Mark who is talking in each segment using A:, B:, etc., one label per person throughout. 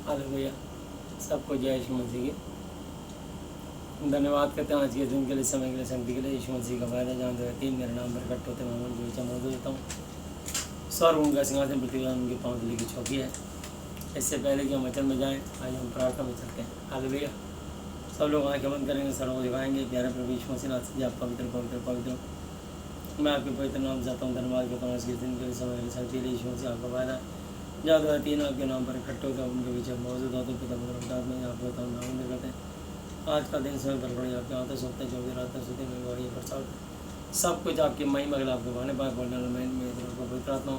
A: Hallelujah. सबको जय यीशु मसीह की। धन्यवाद करते हैं आज के दिन के लिए, समय के लिए, शक्ति के लिए। यीशु मसीह का वायदा जहाँ 2 या 3 मेरे नाम पर इकट्ठे होते हैं, मैं जो मौजूद होता हूँ। स्वर्ग उनका सिंहासन, पृथ्वी उनके पाँव तले की चौकी है। इससे पहले कि हम वचन में जाएँ, आज हम प्रार्थना में चलते हैं। हालेलुया। सब लोग आँखें बंद करेंगे, सरों को दिखाएंगे। प्यारे प्रभु यीशु मसीह नाथ जी, आप पवित्र पवित्र पवित्र, मैं आपके पवित्र नाम चाहता हूँ। धन्यवाद करता हूँ आज के दिन के लिए, समय के लिए, शक्ति के लिए। यीशु मसीह आपका वायदा जहाँ 2 या 3 आपके नाम पर इकट्ठे होते हैं, उनके पीछे मौजूद होते पिता पुत्र में आपको बताऊँ नाम करते हैं। आज का दिन समय पर पड़ी आपके आते सोते जो भी रात सोते में गवाही प्रसाद सब कुछ आपकी महिमा के आपके बहाने पाए बोलने वाले में पवित्र आत्मा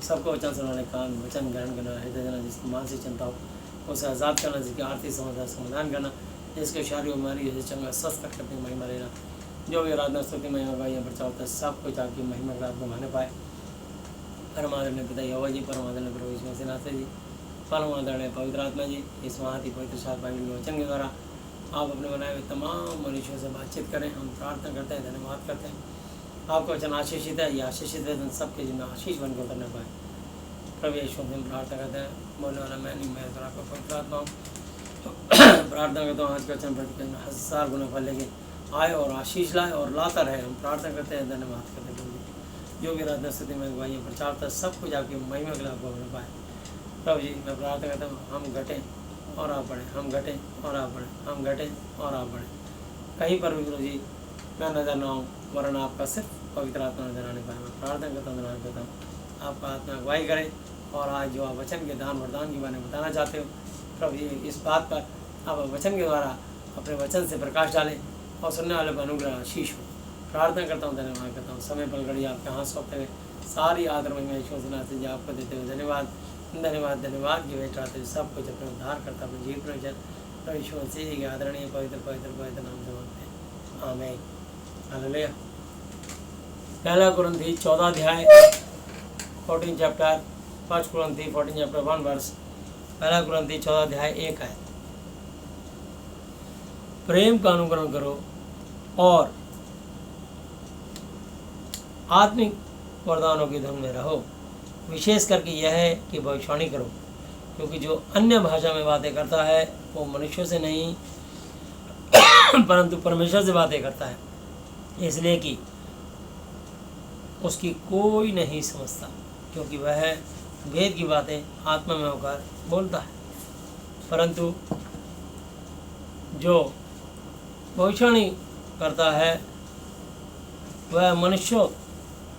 A: सबको वचन सुनाने कान वचन ग्रहण करना, हृदय देना, जिसकी मानसिक चिंता हो उसे आज़ाद करना, जिसकी आर्थिक समस्या समाधान करना, जिसके शारीरिक बीमारी से चंगा स्वस्थ करके महिमा लेना, जो भी आराधना स्तुति महिमा गवाही प्रचार होता है, सब कुछ आपकी महिमा के आपके बहाने पाए। परमादरणीय पिता यहोवा जी, परमादरणीय प्रभु यीशु मसीह नाथ जी, परमादरणीय पवित्र आत्मा जी, इस महाति पवित्र सात बाइबल वचन के द्वारा आप अपने बनाए हुए तमाम मनुष्यों से बातचीत करें। हम प्रार्थना करते हैं, धन्यवाद करते हैं। आपका वचन आशीषित है, ये आशीषित है सबके जिन्हें आशीष बनकर उतरने पाए। प्रभु यीशु से हम प्रार्थना करते हैं। बोलने वाला मैं नहीं, मैं तो आपका पवित्र आत्मा हूँ। प्रार्थना करता हूँ आज का वचन प्रति 1000 गुना फल लेके आए और आशीष लाए और लाता रहे। हम प्रार्थना करते हैं, धन्यवाद करते हैं। जो भी आराधना स्थिति में गवाही प्रचार था, सब कुछ आपकी महिमा के लिए आपको बन पाए। प्रभु जी मैं प्रार्थना करता हूँ, हम घटें और आप बढ़ें, हम घटें और आप बढ़ें, हम घटें और आप बढ़ें। कहीं पर भी गुरु जी मैं नजर ना आऊँ, वरना आपका सिर्फ पवित्र आत्मा नजर आने पाए। मैं प्रार्थना करता हूँ, धन्यवाद करता हूँ। आपका आत्मा अगुवाई करे और आज जो आप वचन के दान वरदान के बारे में बताना चाहते हो, प्रभु जी इस बात पर आप वचन के द्वारा अपने वचन से प्रकाश डालें और सुनने वाले को अनुग्रह आशीष हो। प्रार्थना करता हूँ, धन्यवाद करता हूँ। समय पर घड़ी आपके हाथ सौंपते हुए सारी आदर महिमा यीशु मसीह नाथ जी आपको देते हुए धन्यवाद धन्यवाद धन्यवाद की वे चाहते सब कुछ अपने उद्धार करता अपने जीवन में जन यीशु मसीह के आदरणीय पवित्र पवित्र पवित्र नाम से मांगते हैं, आमीन। हालेलुया। पहला कुरिन्थी 14 अध्याय 14 चैप्टर, 1 कुरिन्थी 14 चैप्टर 1 वर्स। पहला कुरिन्थी 14 अध्याय 1 है। प्रेम का अनुकरण करो और आत्मिक वरदानों की धुन में रहो। विशेष करके यह है कि भविष्यवाणी करो, क्योंकि जो अन्य भाषा में बातें करता है वो मनुष्यों से नहीं परंतु परमेश्वर से बातें करता है, इसलिए कि उसकी कोई नहीं समझता, क्योंकि वह वेद की बातें आत्मा में होकर बोलता है। परंतु जो भविष्यवाणी करता है वह मनुष्यों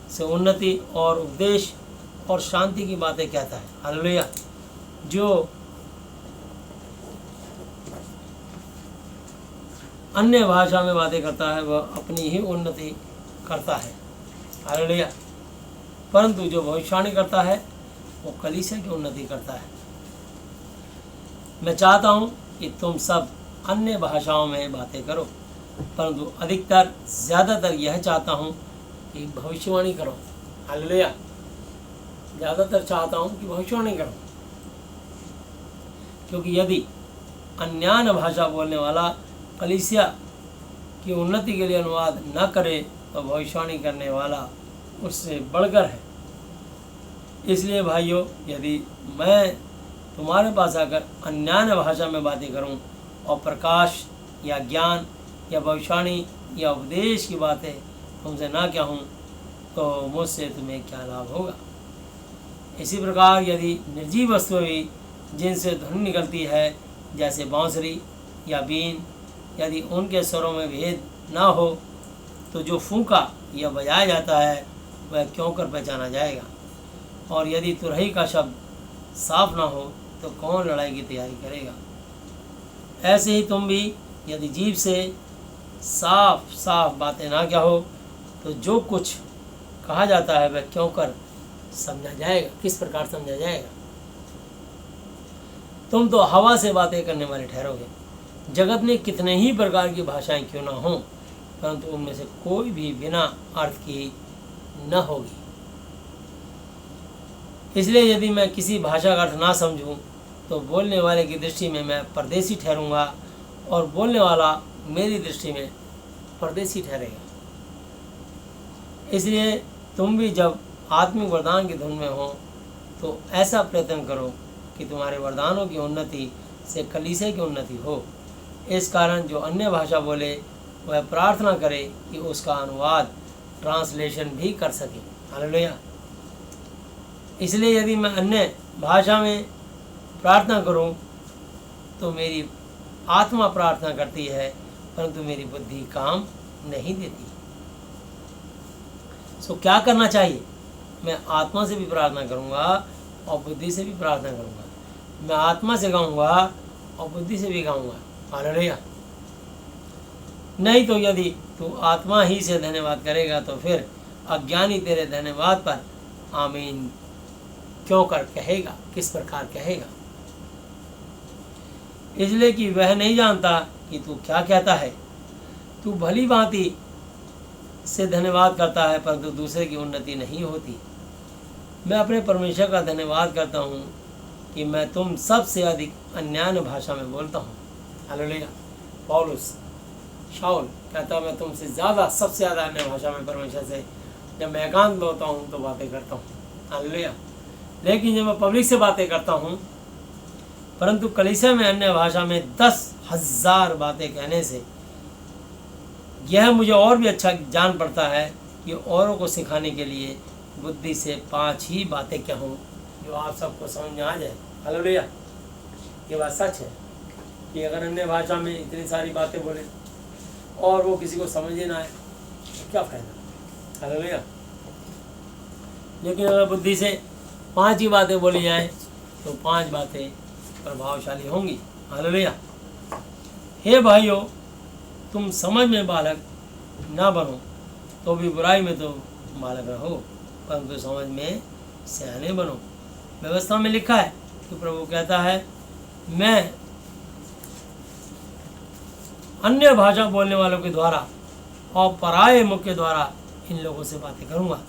A: से उन्नति और उपदेश और शांति की बातें कहता है। हालेलुया। जो अन्य भाषा में बातें करता है वह अपनी ही उन्नति करता है। हालेलुया। परंतु जो भविष्यवाणी करता है वो कलीसिया की उन्नति करता है। मैं चाहता हूँ कि तुम सब अन्य भाषाओं में बातें करो, परंतु अधिकतर ज़्यादातर यह चाहता हूँ कि भविष्यवाणी करो। हालेलुया। ज़्यादातर चाहता हूँ कि भविष्यवाणी करो, क्योंकि यदि अन्यान्य भाषा बोलने वाला कलीसिया की उन्नति के लिए अनुवाद न करे तो भविष्यवाणी करने वाला उससे बढ़कर है। इसलिए भाइयों, यदि मैं तुम्हारे पास आकर अन्यान्य भाषा में बातें करूं और प्रकाश या ज्ञान या भविष्यवाणी या उपदेश की बातें तुमसे ना कहूँ तो मुझसे तुम्हें क्या लाभ होगा। इसी प्रकार यदि निर्जीव वस्तुएं भी जिनसे धुन निकलती है, जैसे बांसुरी या बीन, यदि उनके स्वरों में भेद ना हो तो जो फूंका या बजाया जाता है वह क्यों कर पहचाना जाएगा। और यदि तुरही का शब्द साफ ना हो तो कौन लड़ाई की तैयारी करेगा। ऐसे ही तुम भी यदि जीभ से साफ साफ बातें ना कहो तो जो कुछ कहा जाता है वह क्यों कर समझा जाएगा, किस प्रकार समझा जाएगा। तुम तो हवा से बातें करने वाले ठहरोगे। जगत में कितने ही प्रकार की भाषाएं क्यों ना हों, परंतु उनमें से कोई भी बिना अर्थ की न होगी। इसलिए यदि मैं किसी भाषा का अर्थ ना समझूं तो बोलने वाले की दृष्टि में मैं परदेसी ठहरूंगा और बोलने वाला मेरी दृष्टि में परदेसी ठहरेगा। इसलिए तुम भी जब आत्मिक वरदान की धुन में हो तो ऐसा प्रयत्न करो कि तुम्हारे वरदानों की उन्नति से कलीसिया की उन्नति हो। इस कारण जो अन्य भाषा बोले वह प्रार्थना करे कि उसका अनुवाद ट्रांसलेशन भी कर सके। हालेलुया। इसलिए यदि मैं अन्य भाषा में प्रार्थना करूं तो मेरी आत्मा प्रार्थना करती है, परंतु मेरी बुद्धि काम नहीं देती। सो क्या करना चाहिए? मैं आत्मा से भी प्रार्थना करूंगा और बुद्धि से भी प्रार्थना करूंगा। मैं आत्मा से गाऊंगा और बुद्धि से भी गाऊंगा। हालेलुया। नहीं तो यदि तू आत्मा ही से धन्यवाद करेगा तो फिर अज्ञानी तेरे धन्यवाद पर आमीन क्यों कर कहेगा, किस प्रकार कहेगा? इसलिए कि वह नहीं जानता कि तू क्या कहता है। तू भली भांति से धन्यवाद करता है, परंतु दूसरे की उन्नति नहीं होती। मैं अपने परमेश्वर का धन्यवाद करता हूँ कि मैं तुम सबसे अधिक अन्य भाषा में बोलता हूँ। हालेलुया। पौलुस शाऊल कहता मैं तुमसे ज़्यादा, सबसे ज़्यादा अन्य भाषा में परमेश्वर से जब मैं एकांत में होता हूँ तो बातें करता हूँ। हालेलुया। लेकिन जब मैं पब्लिक से बातें करता हूँ, परंतु कलीसिया में अन्य भाषा में 10,000 बातें कहने से यह मुझे और भी अच्छा जान पड़ता है कि औरों को सिखाने के लिए बुद्धि से 5 ही बातें कहूँ जो आप सबको समझ में आ जाए। हालेलुया। ये बात सच है कि अगर अन्य भाषा में इतनी सारी बातें बोले और वो किसी को समझ ही ना आए तो क्या फायदा। हालेलुया। लेकिन अगर बुद्धि से 5 ही बातें बोली जाए तो 5 बातें प्रभावशाली होंगी। हालेलुया। हे भाइयों, तुम समझ में बालक ना बनो तो भी बुराई में तो बालक रहो, परंतु समझ में सियाने बनो। व्यवस्था में लिखा है कि प्रभु कहता है मैं अन्य भाषा बोलने वालों के द्वारा और पराये मुख के द्वारा इन लोगों से बातें करूँगा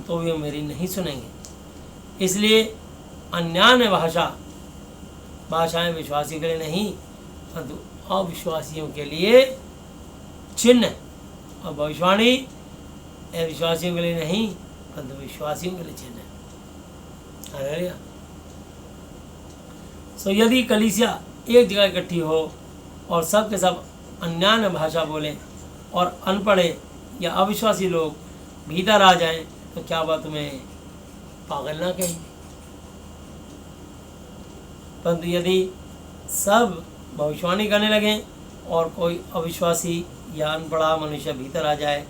A: तो वे मेरी नहीं सुनेंगे। इसलिए अन्य भाषाएं विश्वासियों के लिए नहीं, परंतु अविश्वासियों के लिए चिन्ह, और भविष्यवाणी विश्वासियों के लिए नहीं, परंतु विश्वासियों के लिए चिन्ह। हालेलुया। सो यदि कलीसिया एक जगह इकट्ठी हो और सब के सब अन्य भाषा बोले और अनपढ़े या अविश्वासी लोग भीतर आ जाएं, तो क्या बात तुम्हें पागल ना कहें? परंतु यदि सब भविष्यवाणी करने लगें और कोई अविश्वासी या अनपढ़ा मनुष्य भीतर आ जाए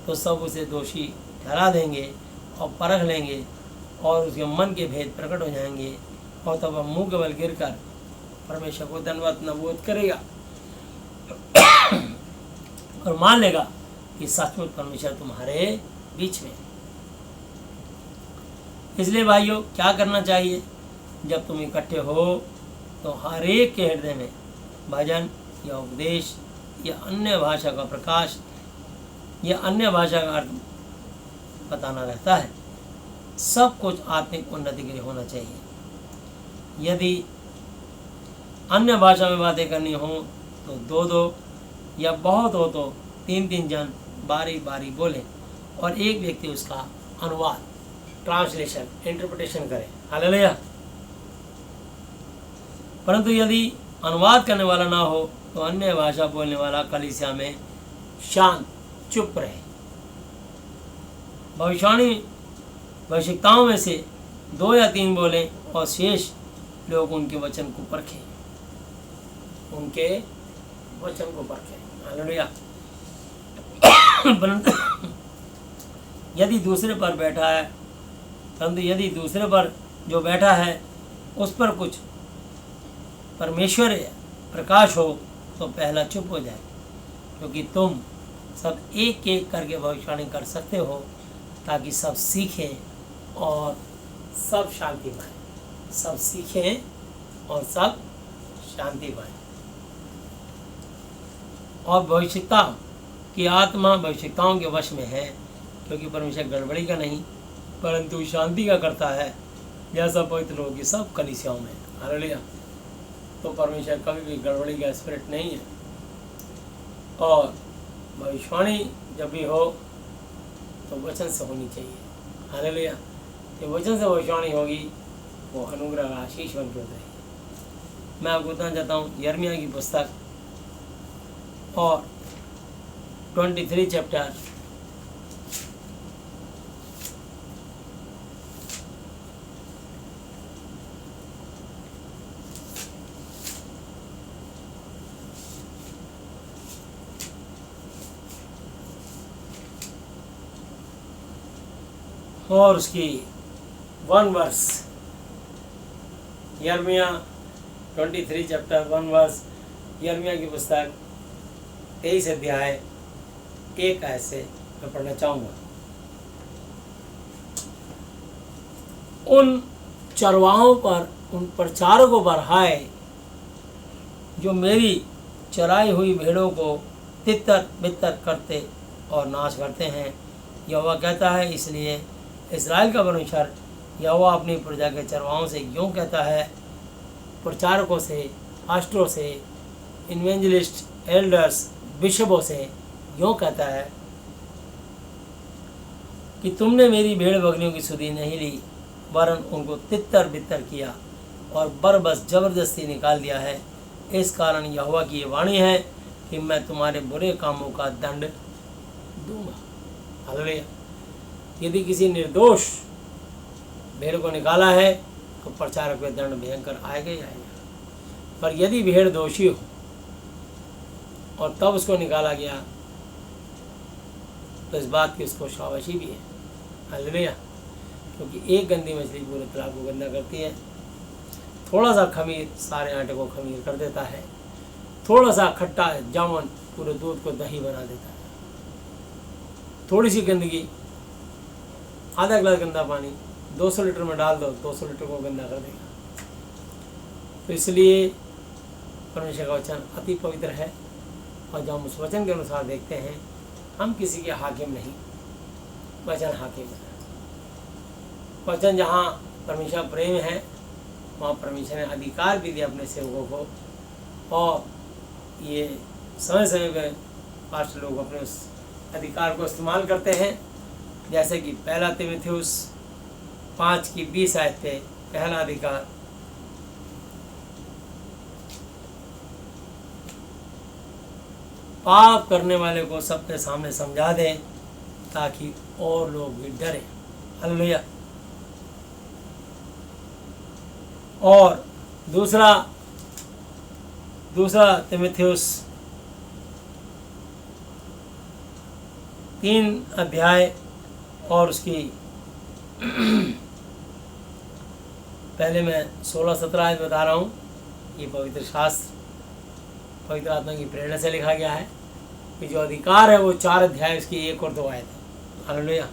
A: तो सब उसे दोषी ठहरा देंगे और परख लेंगे और उसके मन के भेद प्रकट हो जाएंगे, और तब वह मुँह के बल गिरकर परमेश्वर को धन्यवाद नबूत करेगा और मान लेगा कि सचमुच परमेश्वर तुम्हारे बीच में। इसलिए भाइयों, क्या करना चाहिए? जब तुम इकट्ठे हो तो हर एक के हृदय में भजन या उपदेश या अन्य भाषा का प्रकाश या अन्य भाषा का अर्थ बताना रहता है। सब कुछ आत्मिक उन्नति के लिए होना चाहिए। यदि अन्य भाषा में बातें करनी हो तो 2-2 या बहुत हो तो 3-3 जन बारी बारी बोले और एक व्यक्ति उसका अनुवाद, ट्रांसलेशन, इंटरप्रिटेशन करे। हालेलुया। परंतु यदि अनुवाद करने वाला ना हो तो अन्य भाषा बोलने वाला कलीसिया में शांत चुप रहे। भविष्यताओं में से 2 या 3 बोलें और शेष लोग उनके वचन को परखें, उनके वचन को परखें। हालेलुया। परंतु यदि दूसरे पर बैठा है, परंतु यदि दूसरे पर जो बैठा है उस पर कुछ परमेश्वर प्रकाश हो तो पहला चुप हो जाए, क्योंकि तुम सब एक एक करके भविष्यवाणी कर सकते हो ताकि सब सीखें और सब शांति पाएं। सब सीखें और सब शांति पाएं। और भविष्यता की आत्मा भविष्यताओं के वश में है, क्योंकि परमेश्वर गड़बड़ी का नहीं परंतु शांति का करता है, जैसा पवित्र लोगों की सब कलीसियाओं में। हालेलुया। तो परमेश्वर कभी भी गड़बड़ी का स्पिरिट नहीं है। और भविष्यवाणी जब भी हो तो वचन से होनी चाहिए। हालेलुया। ये वचन से भविष्यवाणी होगी वो अनुग्रह का आशीष बन के उतरेगी। मैं आपको बताना चाहता हूँ यिर्मयाह की पुस्तक और 23 चैप्टर और उसकी 1 वर्स, यिर्मयाह 23 चैप्टर 1 वर्स, यिर्मयाह की पुस्तक 23 अध्याय 1 आयत से मैं पढ़ना चाहूँगा। उन चरवाहों पर, उन प्रचारकों पर हाय जो मेरी चराई हुई भेड़ों को तितर बितर करते और नाश करते हैं। यहोवा कहता है, इसलिए इस्राएल का परमेश्वर यहोवा अपनी प्रजा के चरवाहों से यूँ कहता है, प्रचारकों से, पास्टरों से, इवेंजलिस्ट, एल्डर्स, बिशपों से यूँ कहता है कि तुमने मेरी भेड़ बकरियों की सुधि नहीं ली, वरन उनको तितर बितर किया और बरबस जबरदस्ती निकाल दिया है। इस कारण यहोवा की ये वाणी है कि मैं तुम्हारे बुरे कामों का दंड दूंगा। हालेलुया। यदि किसी निर्दोष भेड़ को निकाला है तो प्रचारक पे दंड भयंकर आएगा ही आएगा। पर यदि भेड़ दोषी हो और तब उसको निकाला गया तो इस बात की उसको शाबाशी भी है। हालेलुया। क्योंकि एक गंदी मछली पूरे तालाब को गंदा करती है। थोड़ा सा खमीर सारे आटे को खमीर कर देता है। थोड़ा सा खट्टा जामुन पूरे दूध को दही बना देता है। थोड़ी सी गंदगी, आधा गिलास गंदा पानी 200 लीटर में डाल दो, 200 लीटर को गंदा कर देगा। तो इसलिए परमेश्वर का वचन अति पवित्र है और जब हम उस वचन के अनुसार देखते हैं, हम किसी के हाकिम नहीं, वचन हाकिम है। वचन जहाँ परमेश्वर प्रेम है, वहाँ परमेश्वर ने अधिकार भी दिया अपने सेवकों को, और ये समय समय पे पास्ट लोग अपने उस अधिकार को इस्तेमाल करते हैं। जैसे कि 1 तीमुथियुस 5:20 आयत पे पहला अधिकार, पाप करने वाले को सबके सामने समझा दें ताकि और लोग भी डरें। हालेलुया। और दूसरा तीमुथियुस 3 अध्याय और उसकी पहले मैं 16-17 आयत बता रहा हूँ। ये पवित्र शास्त्र पवित्र आत्मा की प्रेरणा से लिखा गया है कि जो अधिकार है वो 4 अध्याय उसकी 1 और 2 आयत है। हालेलुया।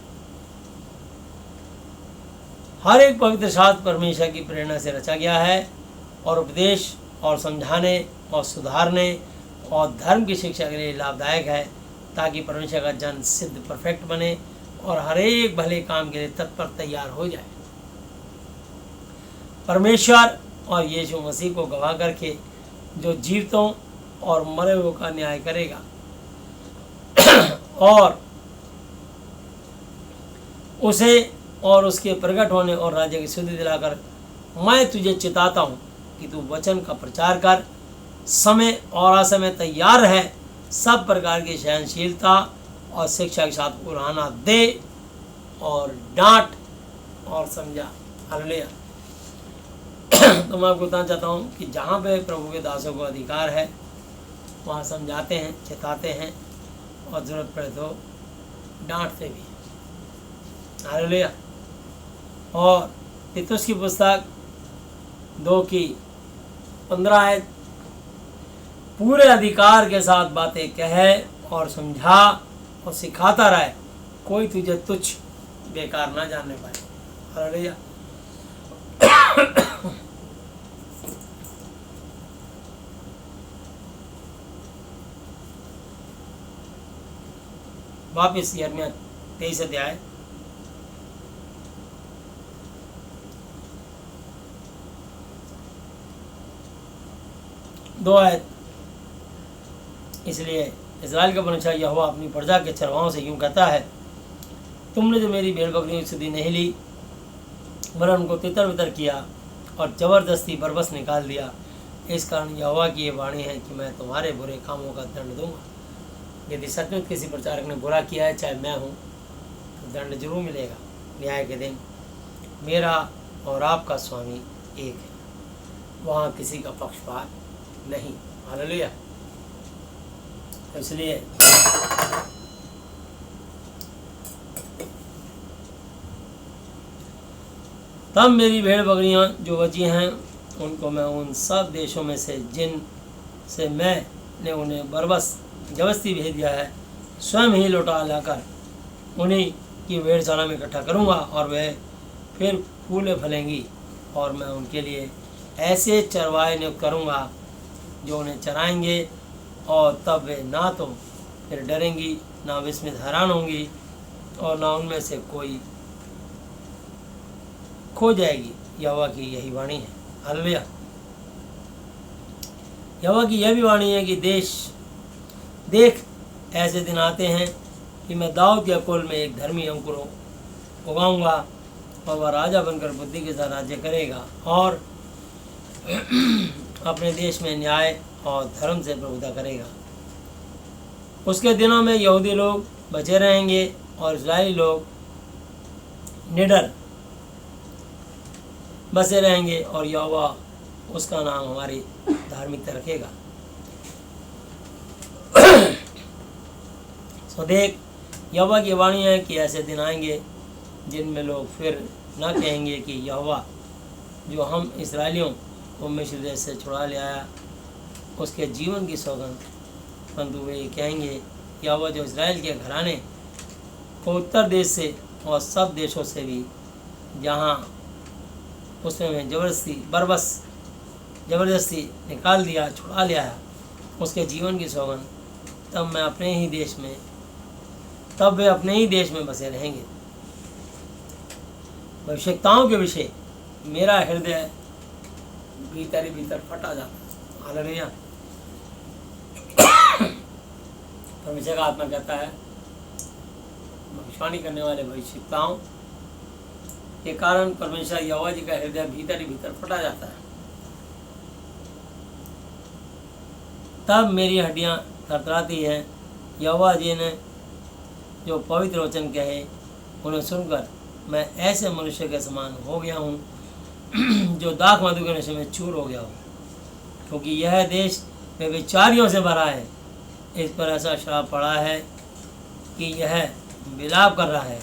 A: हर एक पवित्र शास्त्र परमेश्वर की प्रेरणा से रचा गया है और उपदेश और समझाने और सुधारने और धर्म की शिक्षा के लिए लाभदायक है, ताकि परमेश्वर का जन सिद्ध परफेक्ट बने और हर एक भले काम के लिए तत्पर तैयार हो जाए। परमेश्वर और यीशु मसीह को गवाह करके जो जीवितों और मरे हुए का न्याय करेगा और उसे और उसके प्रकट होने और राज्य की शुद्धि दिलाकर, मैं तुझे चिताता हूँ कि तू वचन का प्रचार कर, समय और असमय तैयार है, सब प्रकार की सहनशीलता और शिक्षा के साथ उड़ाना दे और डांट और समझा। हालेलुया। तो मैं आपको बताना चाहता हूँ कि जहाँ पे प्रभु के दासों को अधिकार है वहाँ समझाते हैं, चिताते हैं और ज़रूरत पड़े तो डांटते भी। हालेलुया। और तीतुस की पुस्तक 2:15 आयत, पूरे अधिकार के साथ बातें कहे और समझा और सिखाता रहे, कोई तुझे तुच्छ बेकार ना जानने पाए। हालेलुया। वापिस यिर्मयाह 23 अध्याय 2 आयत। इसलिए इस्राएल का परमेश्वर यहोवा अपनी प्रजा के चरवाहों से यूँ कहता है, तुमने जो मेरी भेड़ बकरियों की सुधि नहीं ली, वरन उनको तितर बितर किया और ज़बरदस्ती बरबस निकाल दिया। इस कारण यहोवा की ये वाणी है कि मैं तुम्हारे बुरे कामों का दंड दूंगा। यदि सचमुच किसी प्रचारक ने बुरा किया है, चाहे मैं हूँ, तो दंड जरूर मिलेगा। न्याय के दिन मेरा और आपका स्वामी एक है, वहाँ किसी का पक्षपात नहीं। हालेलुया। इसलिए तब मेरी भेड़ बकरियाँ जो बची हैं उनको मैं उन सब देशों में से जिन से मैंने उन्हें बरबस जबरदस्ती भेज दिया है, स्वयं ही लौटा लाकर उन्हीं की भेड़शाला में इकट्ठा करूँगा, और वे फिर फूले फलेंगी। और मैं उनके लिए ऐसे चरवाहे नियुक्त करूँगा जो उन्हें चराएंगे, और तब वे ना तो फिर डरेंगी, ना विस्मित हैरान होंगी, और ना उनमें से कोई खो जाएगी। यहोवा की यही वाणी है। हालेलुया। यहोवा की यह भी वाणी है कि देख ऐसे दिन आते हैं कि मैं दाऊद के कुल में एक धर्मी अंकुर उगाऊंगा, और वह राजा बनकर बुद्धि के साथ राज्य करेगा, और अपने देश में न्याय और धर्म से प्रभुता करेगा। उसके दिनों में यहूदी लोग बचे रहेंगे और इस्राएली लोग निडर बसे रहेंगे, और यहोवा उसका नाम हमारी धार्मिकता रखेगा। सो देख, यहोवा की वाणी है कि ऐसे दिन आएंगे जिनमें लोग फिर न कहेंगे कि यहोवा जो हम इसराइलियों को मिस्र देश से छुड़ा ले आया उसके जीवन की सौगंध, परंतु वे ये कहेंगे यहोवा जो इस्राएल के घराने को उत्तर देश से और सब देशों से भी जहाँ उसमें जबरदस्ती निकाल दिया, छुड़ा लिया है, उसके जीवन की सौगंध, तब वे अपने ही देश में बसे रहेंगे। भविष्यताओं के विषय मेरा हृदय भीतर ही भीतर फटा जाता है। हालेलुया। परमेश्वर का आत्मा कहता है भविष्यवाणी करने वाले भविष्यताओं के कारण परमेश्वर यहोवा जी का हृदय भीतर ही भीतर फटा जाता है। तब मेरी हड्डियां थरथराती हैं। यहोवा जी ने जो पवित्र वचन कहे उन्हें सुनकर मैं ऐसे मनुष्य के समान हो गया हूँ जो दाख मधु के नशे में चूर हो गया हो, क्योंकि यह देश व्यभिचारियों से भरा है। इस पर ऐसा श्राप पड़ा है कि यह विलाप कर रहा है।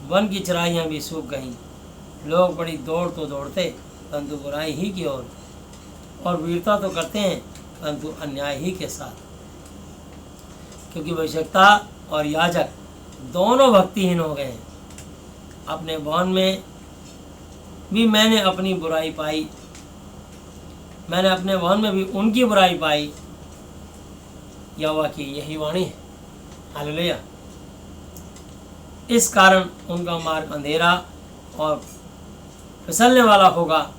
A: वन की चराइयाँ भी सूख गईं। लोग बड़ी दौड़ तो दौड़ते परंतु बुराई ही की ओर, और वीरता तो करते हैं परंतु अन्याय ही के साथ, क्योंकि भविष्यद्वक्ता और याजक दोनों भक्तिहीन हो गए हैं। अपने भवन में भी मैंने अपनी बुराई पाई, मैंने अपने भवन में भी उनकी बुराई पाई। यहोवा की यही वाणी है। हालेलुया। इस कारण उनका मार्ग अंधेरा और फिसलने वाला होगा,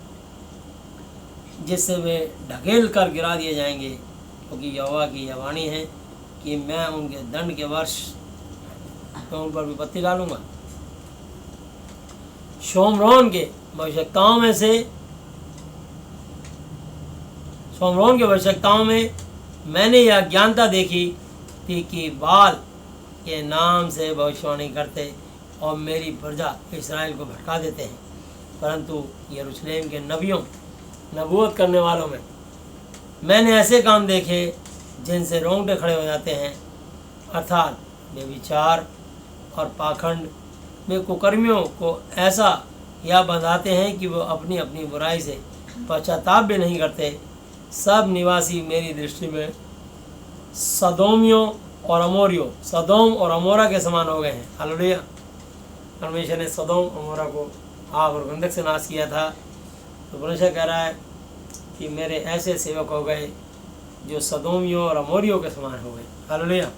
A: जिससे वे ढकेल कर गिरा दिए जाएंगे, क्योंकि यहोवा की यह वाणी है कि मैं उनके दंड के वर्ष में उन पर विपत्ति डालूंगा। शोमरोन के भविष्यद्वक्ताओं में मैंने यह अज्ञानता देखी थी कि बाल के नाम से भविष्यवाणी करते और मेरी प्रजा इस्राएल को भटका देते हैं, परंतु यरूशलेम के नबियों नबूवत करने वालों में मैंने ऐसे काम देखे जिनसे रोंगटे खड़े हो जाते हैं, अर्थात व्यभिचार और पाखंड में कुकर्मियों को ऐसा या बंधाते हैं कि वो अपनी अपनी बुराई से पश्चाताप भी नहीं करते। सब निवासी मेरी दृष्टि में सदोम और अमोरा के समान हो गए हैं। हालेलुया। परमेश्वर ने सदोम अमोरा को आग और गंधक से नाश किया था, तो परमेश्वर कह रहा है कि मेरे ऐसे सेवक हो गए जो सदोमियों और अमोरियों के समान हो गए। हालेलुया।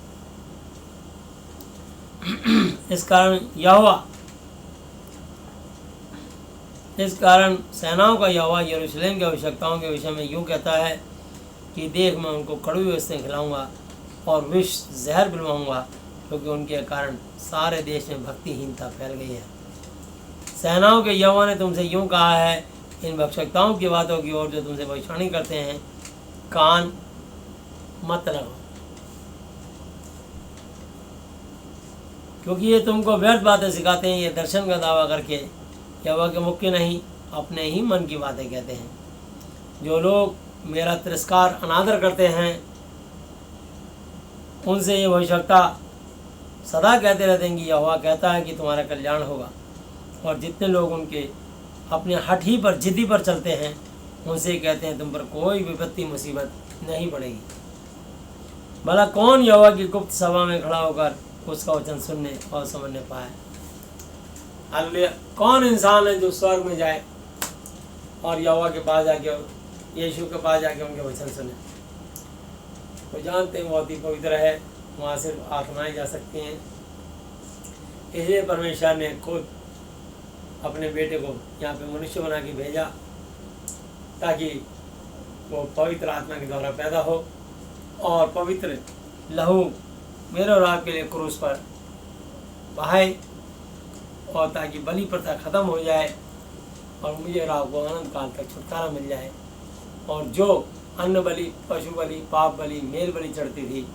A: इस कारण सेनाओं का यहोवा यरूशलेम के आवश्यकताओं के विषय में यूँ कहता है कि देख, मैं उनको कड़वी वस्तुएं खिलाऊंगा और विष जहर पिलवाऊंगा, क्योंकि उनके कारण सारे देश में भक्तिहीनता फैल गई है। सेनाओं के यहोवा ने तुमसे यूँ कहा है, इन भक्षकताओं की बातों की ओर जो तुमसे भविष्यवाणी करते हैं कान मत लगाओ, क्योंकि ये तुमको व्यर्थ बातें सिखाते हैं। ये दर्शन का दावा करके यहोवा के मुख की नहीं अपने ही मन की बातें कहते हैं। जो लोग मेरा तिरस्कार अनादर करते हैं उनसे ये भविष्यवक्ता सदा कहते रहते हैं कि यहोवा कहता है कि तुम्हारा कल्याण होगा। और जितने लोग उनके अपने हठ ही पर जिद्दी पर चलते हैं उनसे कहते हैं तुम पर कोई विपत्ति मुसीबत नहीं पड़ेगी। भला कौन यहोवा की गुप्त सभा में खड़ा होकर उसका वचन सुनने और समझने पाए। हालेलुया। कौन इंसान है जो स्वर्ग में जाए और यहोवा के पास जाके यीशु के पास जाके उनके वचन सुने। वो जानते हैं बहुत ही पवित्र है, वहाँ सिर्फ आत्माएं जा सकती हैं। इसलिए परमेश्वर ने खुद अपने बेटे को यहाँ पे मनुष्य बना के भेजा ताकि वो पवित्र आत्मा के द्वारा पैदा हो और पवित्र लहू मेरे और आपके लिए क्रूस पर बहाए, और ताकि बलि प्रथा खत्म हो जाए और मुझे और आपको अनंत काल तक छुटकारा मिल जाए। और जो अन्न बलि, पशु बलि, पाप बलि, मेल बलि चढ़ती थी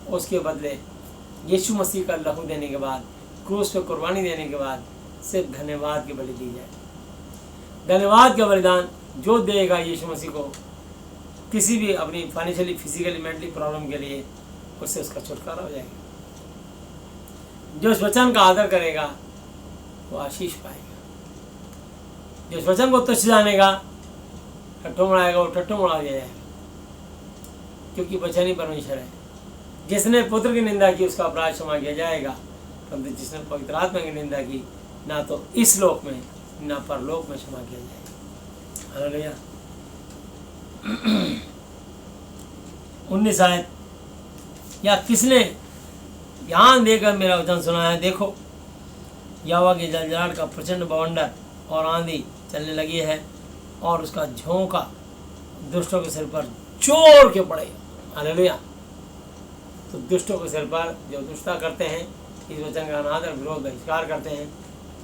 A: उसके बदले यीशु मसीह का लहू देने के बाद, क्रूस पे कुर्बानी देने के बाद सिर्फ धन्यवाद की बलि दी जाए। धन्यवाद का बलिदान जो देगा यीशु मसीह को किसी भी अपनी फाइनेंशियली, फिजिकली, मेंटली प्रॉब्लम के लिए, उससे उसका छुटकारा हो जाएगा। जो इस वचन का आदर करेगा वो आशीष पाएगा। जो इस वचन को तुच्छ जानेगा, ठट्ठो मढ़ाएगा, वो ठट्ठो मढ़ा दिया जाएगा, क्योंकि वचन ही परमेश्वर है। जिसने पुत्र की निंदा की उसका अपराध क्षमा किया जाएगा, परंतु जिसने पवित्र आत्मा की निंदा की ना तो इस लोक में ना परलोक में क्षमा किया जाएगा। हालेलुया। 19 आयत, या किसने ध्यान देकर मेरा वचन सुना है। देखो यहोवा की जलजलाहट का प्रचंड बवंडर और आंधी चलने लगी है और उसका झोंका दुष्टों के सिर पर जोर के पड़ेगा। हालेलुया। तो दुष्टों के सिर पर जो दुष्टता करते हैं, इस वचन का अनादर, विरोध, बहिष्कार करते हैं,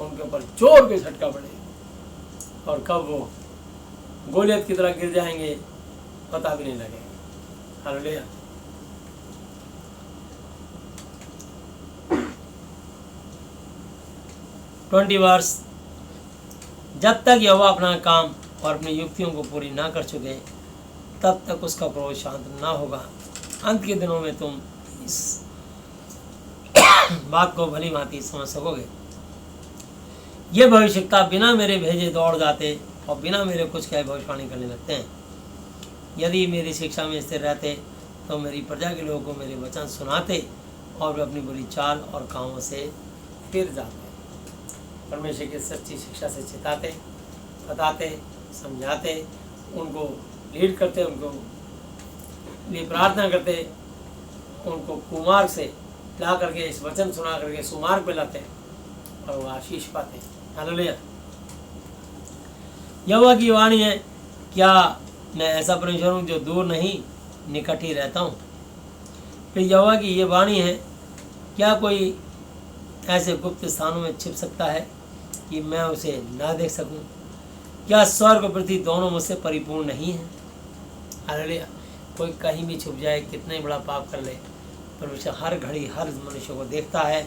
A: उनके ऊपर जोर के झटका पड़ेगा। और कब वो गोलियत की तरह गिर जाएंगे पता भी नहीं लगेगा। हालेलुया। वर्ष, जब तक यहोवा अपना काम और अपनी युक्तियों को पूरी ना कर चुके तब तक उसका क्रोध शांत ना होगा। अंत के दिनों में तुम इस बात को भली भांति समझ सकोगे। ये भविष्यवक्ता बिना मेरे भेजे दौड़ जाते और बिना मेरे कुछ कहे भविष्यवाणी करने लगते हैं। यदि मेरी शिक्षा में स्थिर रहते तो मेरी प्रजा के लोगों को मेरे वचन सुनाते और वे अपनी बुरी चाल और कामों से फिर जाते। परमेश्वर की सच्ची शिक्षा से चिताते, बताते, समझाते, उनको लीड करते, उनको लिए प्रार्थना करते, उनको कुमार्ग से ला करके इस वचन सुना करके सुमार्ग पे लाते और वो आशीष पाते। हालेलुया। यहोवा की वाणी है, क्या मैं ऐसा परमेश्वर हूँ जो दूर नहीं निकट ही रहता हूँ। फिर यहोवा की ये वाणी है, क्या कोई ऐसे गुप्त स्थानों में छिप सकता है कि मैं उसे ना देख सकूं। क्या स्वर्ग और पृथ्वी दोनों मुझसे परिपूर्ण नहीं है। हालेलुया। कोई कहीं भी छुप जाए, कितना ही बड़ा पाप कर ले, परमेश्वर हर घड़ी हर मनुष्य को देखता है।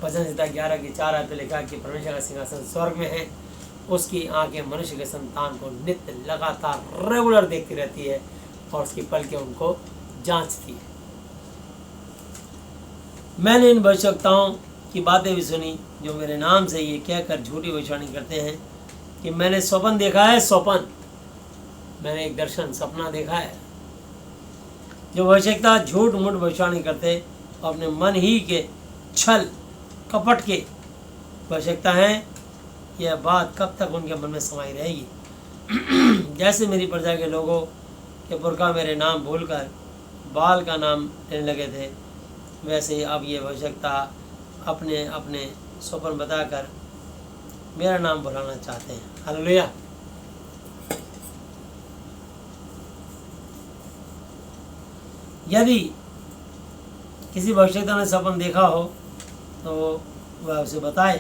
A: भजन संहिता 11 की 4 आयत में लिखा कि परमेश्वर का सिंहासन स्वर्ग में है, उसकी आंखें मनुष्य के संतान को नित्य लगातार रेगुलर देखती रहती है और उसकी पलकें उनको जांचती है। मैंने इन भविष्यवक्ताओं की बातें भी सुनी जो मेरे नाम से ये कहकर झूठी भविष्यवाणी करते हैं कि मैंने स्वप्न देखा है। स्वप्न, मैंने एक दर्शन, सपना देखा है। जो भविष्यवक्ता झूठ मूठ भविष्यवाणी करते और अपने मन ही के छल कपट के भविष्यवक्ता हैं, यह बात कब तक उनके मन में समाई रहेगी। जैसे मेरी प्रजा के लोगों के पुरखा मेरे नाम भूलकर बाल का नाम लेने लगे थे, वैसे अब ये भविष्यवक्ता अपने अपने स्वप्न बताकर मेरा नाम भुलाना चाहते हैं। हालेलुया। यदि किसी भविष्यवक्ता ने स्वप्न देखा हो तो वह उसे बताए,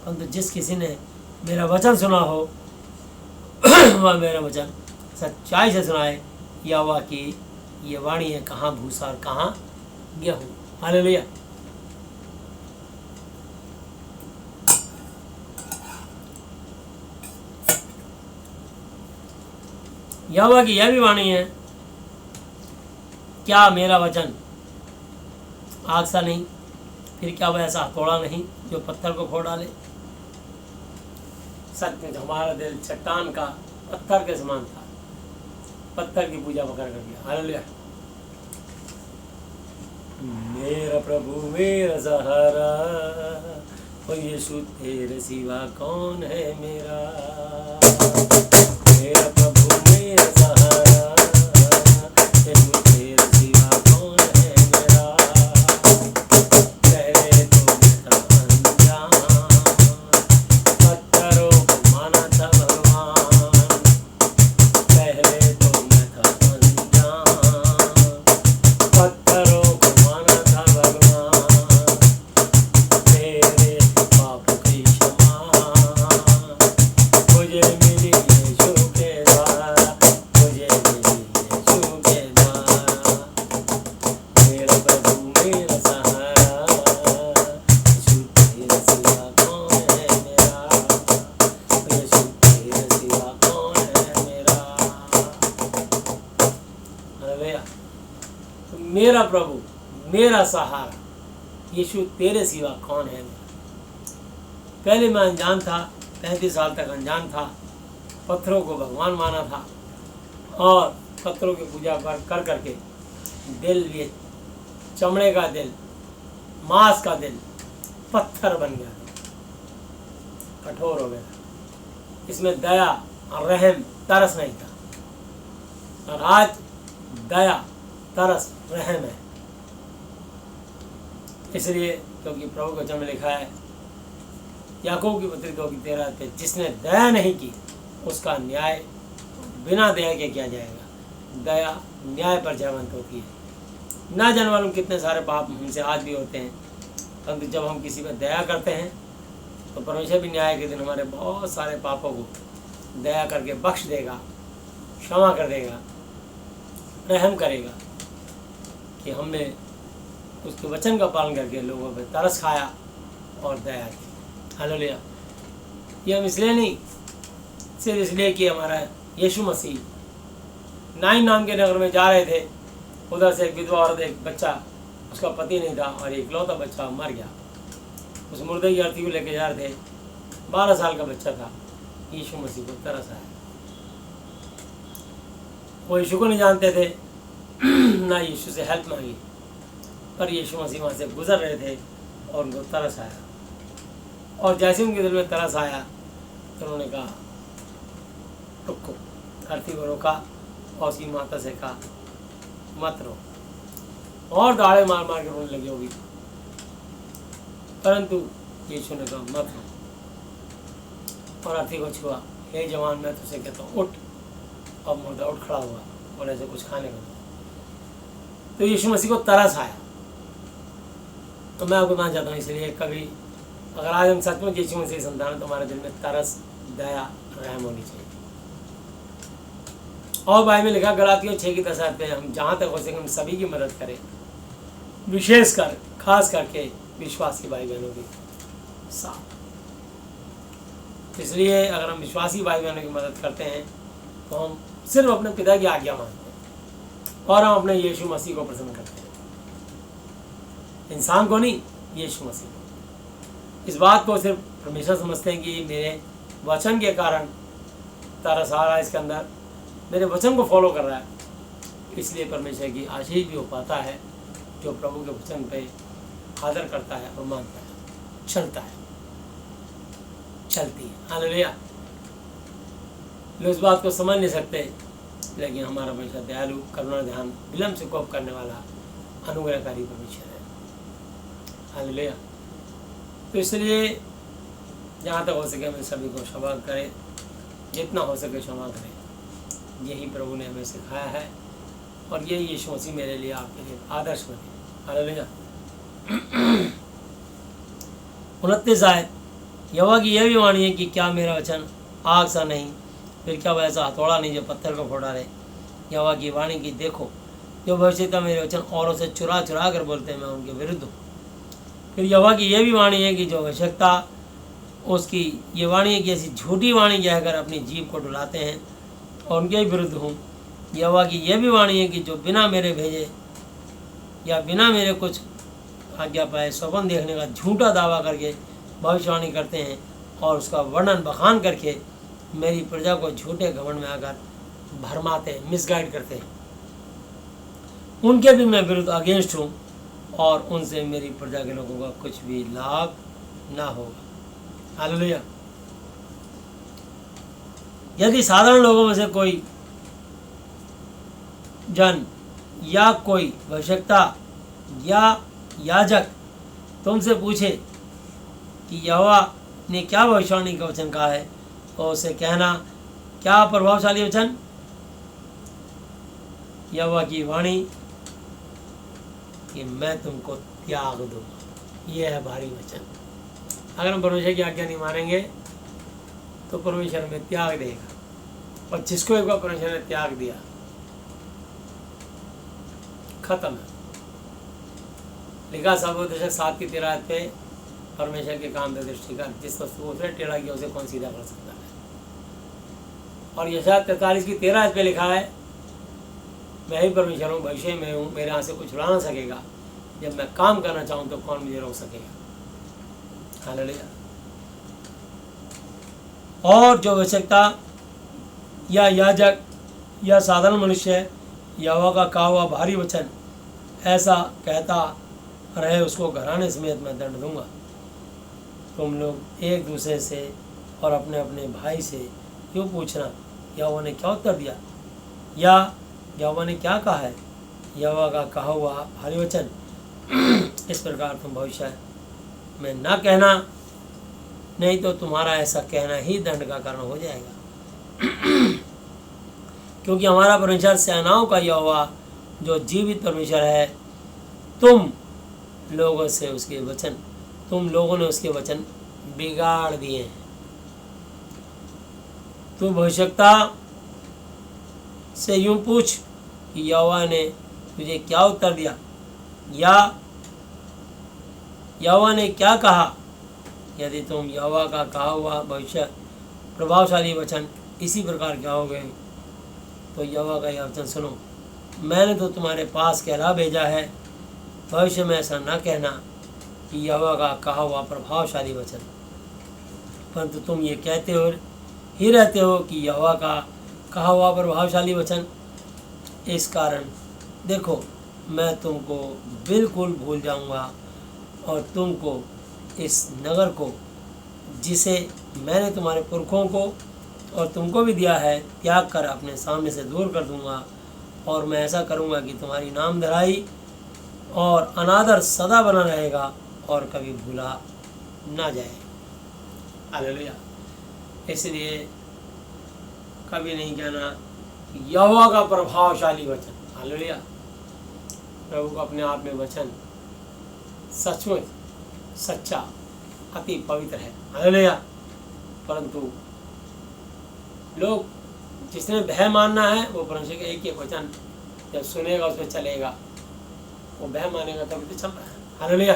A: परंतु जिस किसी ने मेरा वचन सुना हो वह मेरा वचन सच्चाई से सुनाए। यहोवा की ये वाणी है, कहाँ भूसा और कहाँ गेहूँ। हालेलुया। यहोवा की यह भी वाणी है, क्या मेरा वचन आग सा नहीं, फिर क्या वह ऐसा हथौड़ा नहीं जो पत्थर को फोड़ डाले। सचमुच हमारा दिल चट्टान का पत्थर के समान था, पत्थर की पूजा वगैरह कर दिया। हालेलुया। मेरा प्रभु मेरा सहारा, ओ यीशु तेरे सिवा कौन है मेरा। मेरा प्रभु मेरा सहारा, यीशु तेरे सिवा कौन है मेरा। पहले तो मैं था अनजान, पत्थरों को माना था भगवान। पहले तो मैं था अनजान, पत्थरों को माना था भगवान। मेरे पाप की क्षमा मुझे मिली यीशु के द्वारा, मुझे मिली यीशु के द्वारा। मेरा प्रभु मेरा सहारा, यीशु तेरे सिवा कौन है मेरा। यीशु तेरे सिवा कौन है मेरा। हालेलुया। तो मेरा प्रभु मेरा सहारा, यीशु तेरे सिवा कौन है मेरा। पहले मैं अनजान था, 35 साल तक अनजान था, पत्थरों को भगवान माना था और पत्थरों की पूजा कर करके दिल भी चमड़े का दिल, मांस का दिल पत्थर बन गया, कठोर हो गया। इसमें दया और रहम तरस नहीं था, और आज दया तरस रहम है। इसलिए क्योंकि प्रभु के वचन में लिखा है, याकूब की पत्री 2:13 पे, जिसने दया नहीं की उसका न्याय बिना दया के किया जाएगा। दया न्याय पर जयवंत होती है। ना जाने मालूम कितने सारे पाप हमसे आज भी होते हैं, परंतु जब हम किसी पर दया करते हैं तो परमेश्वर भी न्याय के दिन हमारे बहुत सारे पापों को दया करके बख्श देगा, क्षमा कर देगा, रहम करेगा कि हमने उसके वचन का पालन करके लोगों पर तरस खाया और दया की। हालेलुया। ये हम इसलिए नहीं, सिर्फ इसलिए कि हमारा यीशु मसीह नाइन नाम के नगर में जा रहे थे, उधर से एक विधवा औरत, एक बच्चा, उसका पति नहीं था और इकलौता बच्चा मर गया। उस मुर्दे की अर्थी को लेके जा रहे थे, 12 साल का बच्चा था। यीशु मसीह को तरस आया। वो यीशु को नहीं जानते थे, ना यीशु से हेल्प मांगी, पर यीशु मसीह वहाँ से गुजर रहे थे और उनको तरस आया। और जैसे उनके दिल में तरस आया तो उन्होंने कहा रुको, अर्थी को रोका और उसकी माता से कहा मत रो, और दाड़े मार मार के रोने लगी होगी, परंतु यीशु ने कहा मत रो, और अर्थी को छुआ। हे जवान, मैं तुझसे कहता हूँ उठ। अब मुर्दा उठ खड़ा हुआ और ऐसे कुछ खाने को। तो यीशु मसीह को तरस आया। तो मैं आपको कहना चाहता हूँ, इसलिए कभी अगर आज हम सचमुच यीशु मसीह संतान हैं तो हमारे दिल में तरस, दया, रहम होनी चाहिए। और बाइबल में लिखा गलातियों 6:10 पे, हम जहाँ तक हो सके हम सभी की मदद करें, विशेषकर खास करके विश्वासी भाई बहनों की साथ। इसलिए अगर हम विश्वासी भाई बहनों की मदद करते हैं तो हम सिर्फ अपने पिता की आज्ञा मानते हैं और हम अपने यीशु मसीह को प्रसन्न करते हैं, इंसान को नहीं, यीशु मसीह को। इस बात को सिर्फ परमेश्वर समझते हैं कि मेरे वचन के कारण तरस आ रहा है इसके अंदर, मेरे वचन को फॉलो कर रहा है, इसलिए परमेश्वर की आशीष भी हो पाता है जो प्रभु के वचन पे आदर करता है और मानता है, चलता है, चलती है। हालेलुया। लोग इस बात को समझ नहीं सकते, लेकिन हमारा परमेश्वर दयालु, करुणा, ध्यान, विलम्ब से कोप करने वाला, अनुग्रहकारी परमेश्वर है। हालेलुया। तो इसलिए जहाँ तक हो सके हमें सभी को क्षमा करें, जितना हो सके क्षमा करें। यही प्रभु ने हमें सिखाया है और यही यीशु मसीह मेरे लिए, आपके लिए आदर्श बने। हालेलुया। 29 आयत, यहोवा की यह भी वाणी है कि क्या मेरा वचन आग सा नहीं, फिर क्या हुआ, ऐसा हथौड़ा नहीं जो पत्थर को फोड़ डाले। यहोवा की वाणी की, देखो जो भविष्यता मेरे वचन औरों से चुरा चुरा कर बोलते हैं, मैं उनके विरुद्ध हूँ। फिर यहोवा की ये भी वाणी है कि जो आवश्यकता उसकी ये वाणी है कि ऐसी झूठी वाणी कहकर अपनी जीभ को डुलाते हैं और उनके ही विरुद्ध हूँ। यहोवा की ये भी वाणी है कि जो बिना मेरे भेजे या बिना मेरे कुछ आज्ञा पाए स्वप्न देखने का झूठा दावा करके भविष्यवाणी करते हैं और उसका वर्णन बखान करके मेरी प्रजा को झूठे घमंड में आकर भरमाते हैं, मिसगाइड करते हैं, उनके भी मैं विरुद्ध अगेंस्ट हूँ और उनसे मेरी प्रजा के लोगों का कुछ भी लाभ ना होगा। हालेलुया। यदि साधारण लोगों में से कोई जन या कोई भविष्यवक्ता या याजक तुमसे पूछे कि यहोवा ने क्या भविष्यवाणी का वचन कहा है, तो उसे कहना, क्या प्रभावशाली वचन? यहोवा की वाणी कि मैं तुमको त्याग दूंगा। यह है भारी वचन। अगर हम परमेश्वर की आज्ञा नहीं मानेंगे तो परमेश्वर हमें त्याग देगा, और जिसको एक बार परमेश्वर ने त्याग दिया खत्म है। लिखा सबोदशक 7:13 पे परमेश्वर के काम में दृष्टि कर, जिस वस्तु को उसने टेढ़ा किया उसे कौन सीधा कर सकता है। और यशायाह 43:13 पे लिखा है, मैं ही परमेश्वर हूँ, भविष्य में हूँ, मेरे यहाँ से कुछ उड़ा ना सकेगा। जब मैं काम करना चाहूँ तो कौन मुझे रोक सकेगा। हालेलुया। और जो आवश्यकता या याजक या साधारण मनुष्य यहोवा का कहा हुआ भारी वचन ऐसा कहता रहे, उसको घराने समेत मैं दंड दूंगा। तुम लोग एक दूसरे से और अपने अपने भाई से क्यों पूछना, यहोवा ने क्या उत्तर दिया या यहोवा ने क्या कहा है। यहोवा का कहा हुआ भारी वचन इस प्रकार तुम भविष्य में ना कहना, नहीं तो तुम्हारा ऐसा कहना ही दंड का कारण हो जाएगा। क्योंकि हमारा परमेश्वर सेनाओं का यहोवा जो जीवित परमेश्वर है, तुम लोगों ने उसके वचन बिगाड़ दिए हैं। तू भविष्यवक्ता से यूं पूछ कि यहोवा ने तुझे क्या उत्तर दिया या यहोवा ने क्या कहा। यदि तुम यहोवा का कहा हुआ भविष्य प्रभावशाली वचन इसी प्रकार कहोगे तो यहोवा का यह वचन सुनो, मैंने तो तुम्हारे पास कहला भेजा है, भविष्य में ऐसा न कहना कि यहोवा का कहा हुआ प्रभावशाली वचन। परंतु तुम ये कहते हो ही रहते हो कि यहोवा का कहा हुआ प्रभावशाली वचन। इस कारण देखो, मैं तुमको बिल्कुल भूल जाऊंगा और तुमको इस नगर को जिसे मैंने तुम्हारे पुरखों को और तुमको भी दिया है त्याग कर अपने सामने से दूर कर दूंगा। और मैं ऐसा करूंगा कि तुम्हारी नाम धराई और अनादर सदा बना रहेगा और कभी भूला ना जाए। हालेलुया। इसलिए कभी नहीं कहना यहोवा का प्रभावशाली वचन। हालेलुया। प्रभु को अपने आप में वचन सचमुच सच्चा अति पवित्र है। हालेलुया। परंतु लोग जिसने भय मानना है वो परमेश्वर के एक वचन जब सुनेगा उसमें चलेगा, वो भय मानेगा तभी तो चल रहा है। हालेलुया।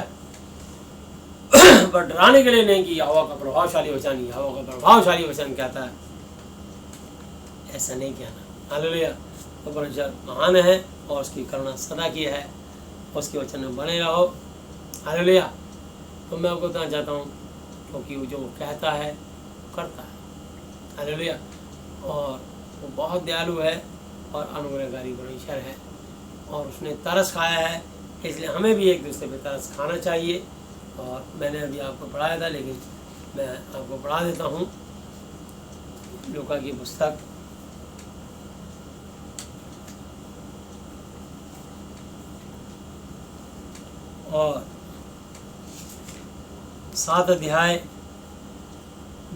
A: पर डराने के लिए नहीं कि यहोवा का प्रभावशाली वचन, यहोवा का प्रभावशाली वचन कहता है, ऐसा नहीं कहना। हालेलुया। तो परमेश्वर महान है और उसकी करुणा सदा की है, उसके वचन में बने रहो। हालेलुया। तो मैं आपको बताना चाहता हूँ क्योंकि वो जो कहता है करता है। हालेलुया। और वो बहुत दयालु है और अनुग्रहकारी परमेश्वर है और उसने तरस खाया है, इसलिए हमें भी एक दूसरे पे तरस खाना चाहिए। और मैंने अभी आपको पढ़ाया था, लेकिन मैं आपको पढ़ा देता हूँ लूका की पुस्तक और 7 अध्याय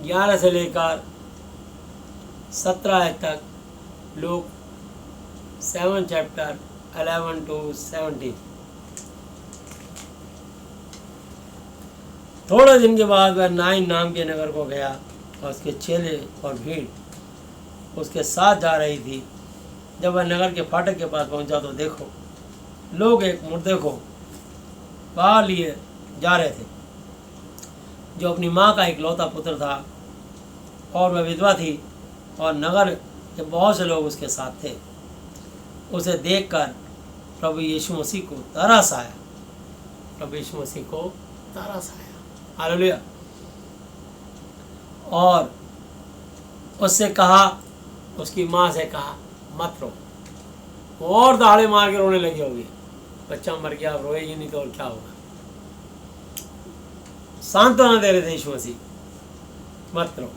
A: 11 से लेकर 17 तक, लूक 7 चैप्टर 11 to 17। थोड़े दिन के बाद वह नाइन नाम के नगर को गया और उसके चेले और भीड़ उसके साथ जा रही थी। जब वह नगर के फाटक के पास पहुंचा तो देखो, लोग एक मुर्दे को बाहर लिए जा रहे थे, जो अपनी माँ का इकलौता पुत्र था, और वह विधवा थी, और नगर के बहुत से लोग उसके साथ थे। उसे देखकर प्रभु यीशु मसीह को तरस आया। प्रभु यीशु मसीह को तरस आया। हालेलुया। और उससे कहा, उसकी माँ से कहा, मत रो। और दहाड़े मार के रोने लगी होगी, बच्चा मर गया, रोएगी नहीं तो और क्या होगा। सांत्वना दे रहे थे यीशु मसीह, मत रो।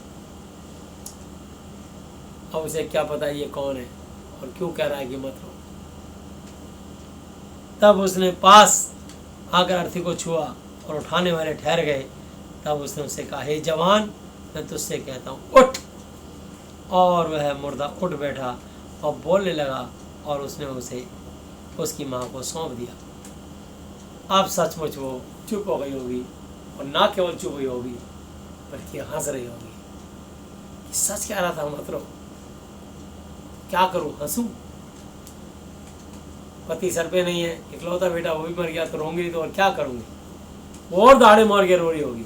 A: अब उसे क्या पता ये कौन है और क्यों कह रहा है कि मत रो। तब उसने पास आकर अर्थी को छुआ और उठाने वाले ठहर गए। तब उसने उससे कहा, हे जवान, मैं तुझसे कहता हूँ, उठ। और वह मुर्दा उठ बैठा और बोलने लगा, और उसने उसे उसकी माँ को सौंप दिया। अब सचमुच वो चुप हो गई होगी, और ना केवल चुप हुई होगी बल्कि हंस रही होगी कि सच कह रहा था, मत रो। क्या करूं, हंसूं? पति सर पे नहीं है, इकलौता बेटा वो भी मर गया, तो रोंगी तो और क्या करूंगी। और दाढ़े मार के रो रही होगी।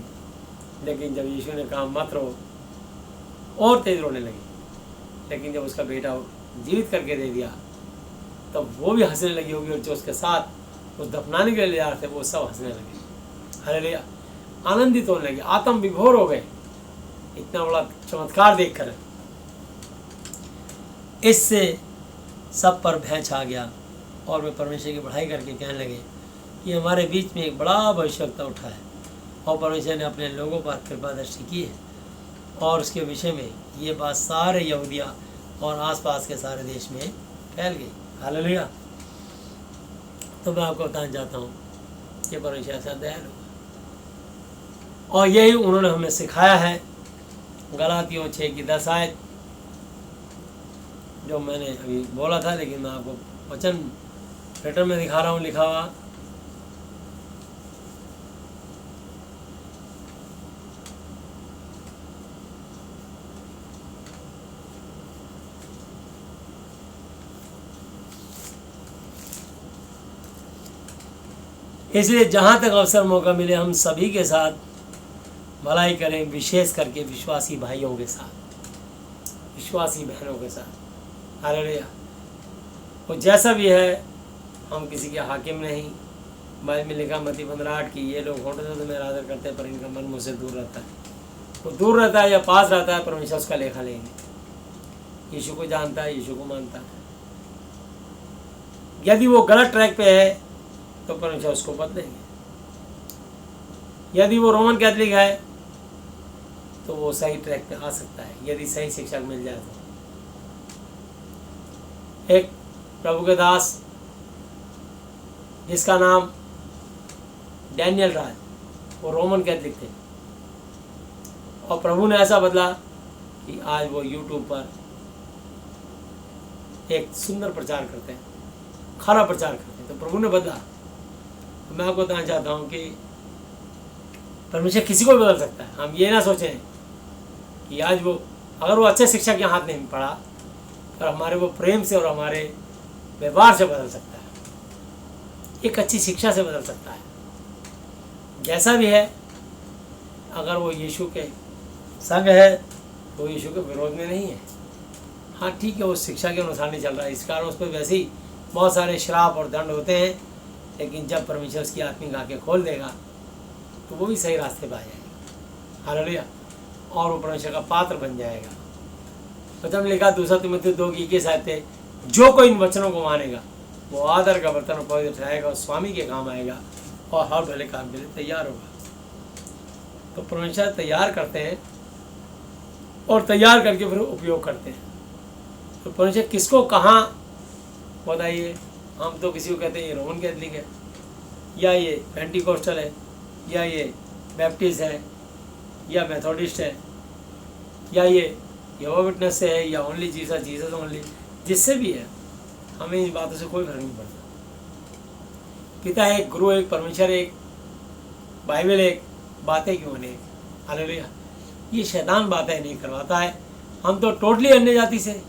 A: लेकिन जब यीशु ने कहा मत रो, और तेज रोने लगी। लेकिन जब उसका बेटा जीवित करके दे दिया तब वो भी हंसने लगी होगी, और जो उसके साथ उस दफनाने के लिए ले जा रहे थे वो सब हंसने लगे। हालेलुया। आनंदित होने लगे, आत्म विभोर हो गए इतना बड़ा चमत्कार देखकर। इससे सब पर भय छा गया, और वे परमेश्वर की बढ़ाई करके कहने लगे कि हमारे बीच में एक बड़ा भविष्यवक्ता उठा है, और परमेश्वर ने अपने लोगों पर कृपा दृष्टि की है। और उसके विषय में ये बात सारे यहूदिया और आसपास के सारे देश में फैल गई। हालेलुया। तो मैं आपको बताना चाहता हूँ कि परमेश्वर ऐसा दयालु है, और यही उन्होंने हमें सिखाया है। गलातियों 6 की 10 आयत जो मैंने अभी बोला था, लेकिन मैं आपको वचन लेटर में दिखा रहा हूँ लिखा हुआ। इसलिए जहाँ तक अवसर मौका मिले हम सभी के साथ भलाई करें, विशेष करके विश्वासी भाइयों के साथ, विश्वासी बहनों के साथ। हालेलुया। वो जैसा भी है, हम किसी के हाकिम नहीं। बाइबल में लिखा मत्ती 15:8 की ये लोग होंठों से तो मेरा आदर करते हैं, पर इनका मन मुझसे दूर रहता है। वो दूर रहता है या पास रहता है, परमेश्वर उसका लेखा लेंगे। यीशु को जानता है, यीशु को मानता है। यदि वो गलत ट्रैक पे है तो परमेश्वर उसको बदलेंगे। यदि वो रोमन कैथलिक है तो वो सही ट्रैक पे आ सकता है, यदि सही शिक्षक मिल जाए तो। एक प्रभु के दास जिसका नाम डैनियल राज, वो रोमन कैथलिक थे, और प्रभु ने ऐसा बदला कि आज वो यूट्यूब पर एक सुंदर प्रचार करते हैं, खरा प्रचार करते हैं। तो प्रभु ने बदला। तो मैं आपको बताना चाहता हूँ कि परमेश्वर किसी को भी बदल सकता है। हम ये ना सोचें कि आज वो, अगर वो अच्छे शिक्षा के हाथ नहीं पड़ा, पर हमारे वो प्रेम से और हमारे व्यवहार से बदल सकता है, एक अच्छी शिक्षा से बदल सकता है। जैसा भी है, अगर वो यीशु के संग है तो यीशु के विरोध में नहीं है। हाँ ठीक है, वो शिक्षा के अनुसार नहीं चल रहा है, इस कारण उस पर वैसे ही बहुत सारे श्राप और दंड होते हैं। लेकिन जब परमेश्वर उसकी आत्मिक आंखें खोल देगा तो वो भी सही रास्ते पर आ जाएगा। हालेलुया। और वो परमेश्वर का पात्र बन जाएगा। वचन लिखा 2 तिमुथी 2:21 आयत, जो कोई इन वचनों को मानेगा वो आदर का बर्तन और पवित्र ठहरेगा और स्वामी के काम आएगा और हर भले काम के लिए तैयार होगा। तो परमेश्वर तैयार करते हैं और तैयार करके फिर उपयोग करते हैं। तो परमेश्वर किसको कहाँ बताइए। हम तो किसी को कहते हैं ये रोमन कैथलिक है, या ये पेंटिकोस्टल है, या ये बैप्टिस्ट है, या मेथोडिस्ट है, या ये यहोवा विटनेस से है, या ओनली जीसस, जीसस ओनली, जिससे भी है, हमें इन बातों से कोई फर्क नहीं पड़ता। पिता एक, गुरु एक, परमेश्वर एक, बाइबल एक, बातें क्यों अनेक। हालेलुया। ये शैतान बातें नहीं करवाता है, हम तो टोटली अन्य जाति से,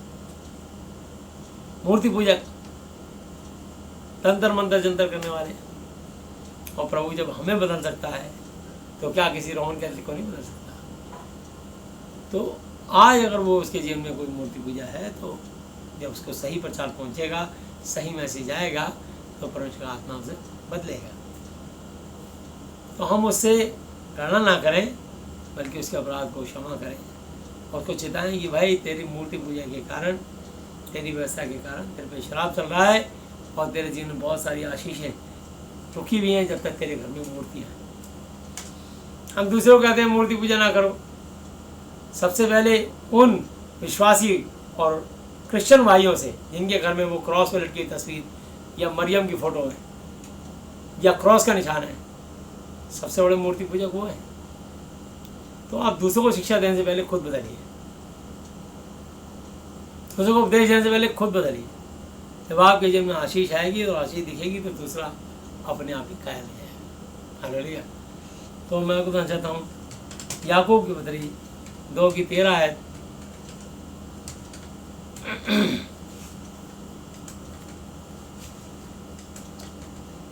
A: मूर्ति पूजक, तंत्र मंत्र जंतर करने वाले। और प्रभु जब हमें बदल सकता है तो क्या किसी रोहन कैथलिक को नहीं बदल सकता? तो आज अगर वो उसके जीवन में कोई मूर्ति पूजा है तो जब उसको सही प्रचार पहुंचेगा, सही मैसेज आएगा तो परमेश्वर का आत्मा उसे बदलेगा। तो हम उससे घृणा ना करें बल्कि उसके अपराध को क्षमा करें और उसको चेताएं कि भाई तेरी मूर्ति पूजा के कारण, तेरी व्यवस्था के कारण तेरे पे शराब चल रहा है और तेरे जीवन में बहुत सारी आशीषें रुकी हुई हैं जब तक तेरे घर में मूर्तियाँ हैं। हम दूसरों को कहते हैं मूर्ति पूजा ना करो। सबसे पहले उन विश्वासी और क्रिश्चियन भाइयों से जिनके घर में वो क्रॉस पे लटकी तस्वीर या मरियम की फ़ोटो है या क्रॉस का निशान है, सबसे बड़े मूर्ति पूजक वो है। तो आप दूसरों को शिक्षा देने से पहले खुद बदलिए, दूसरों को उपदेश देने से पहले खुद बदलिए। जब आपके जीवन में आशीष आएगी और आशीष दिखेगी तो दूसरा अपने आप ही कायम हो जाएगा। हालेलुया। तो मैं आपको बताना चाहता हूँ याकूब की पत्री 2:13 है।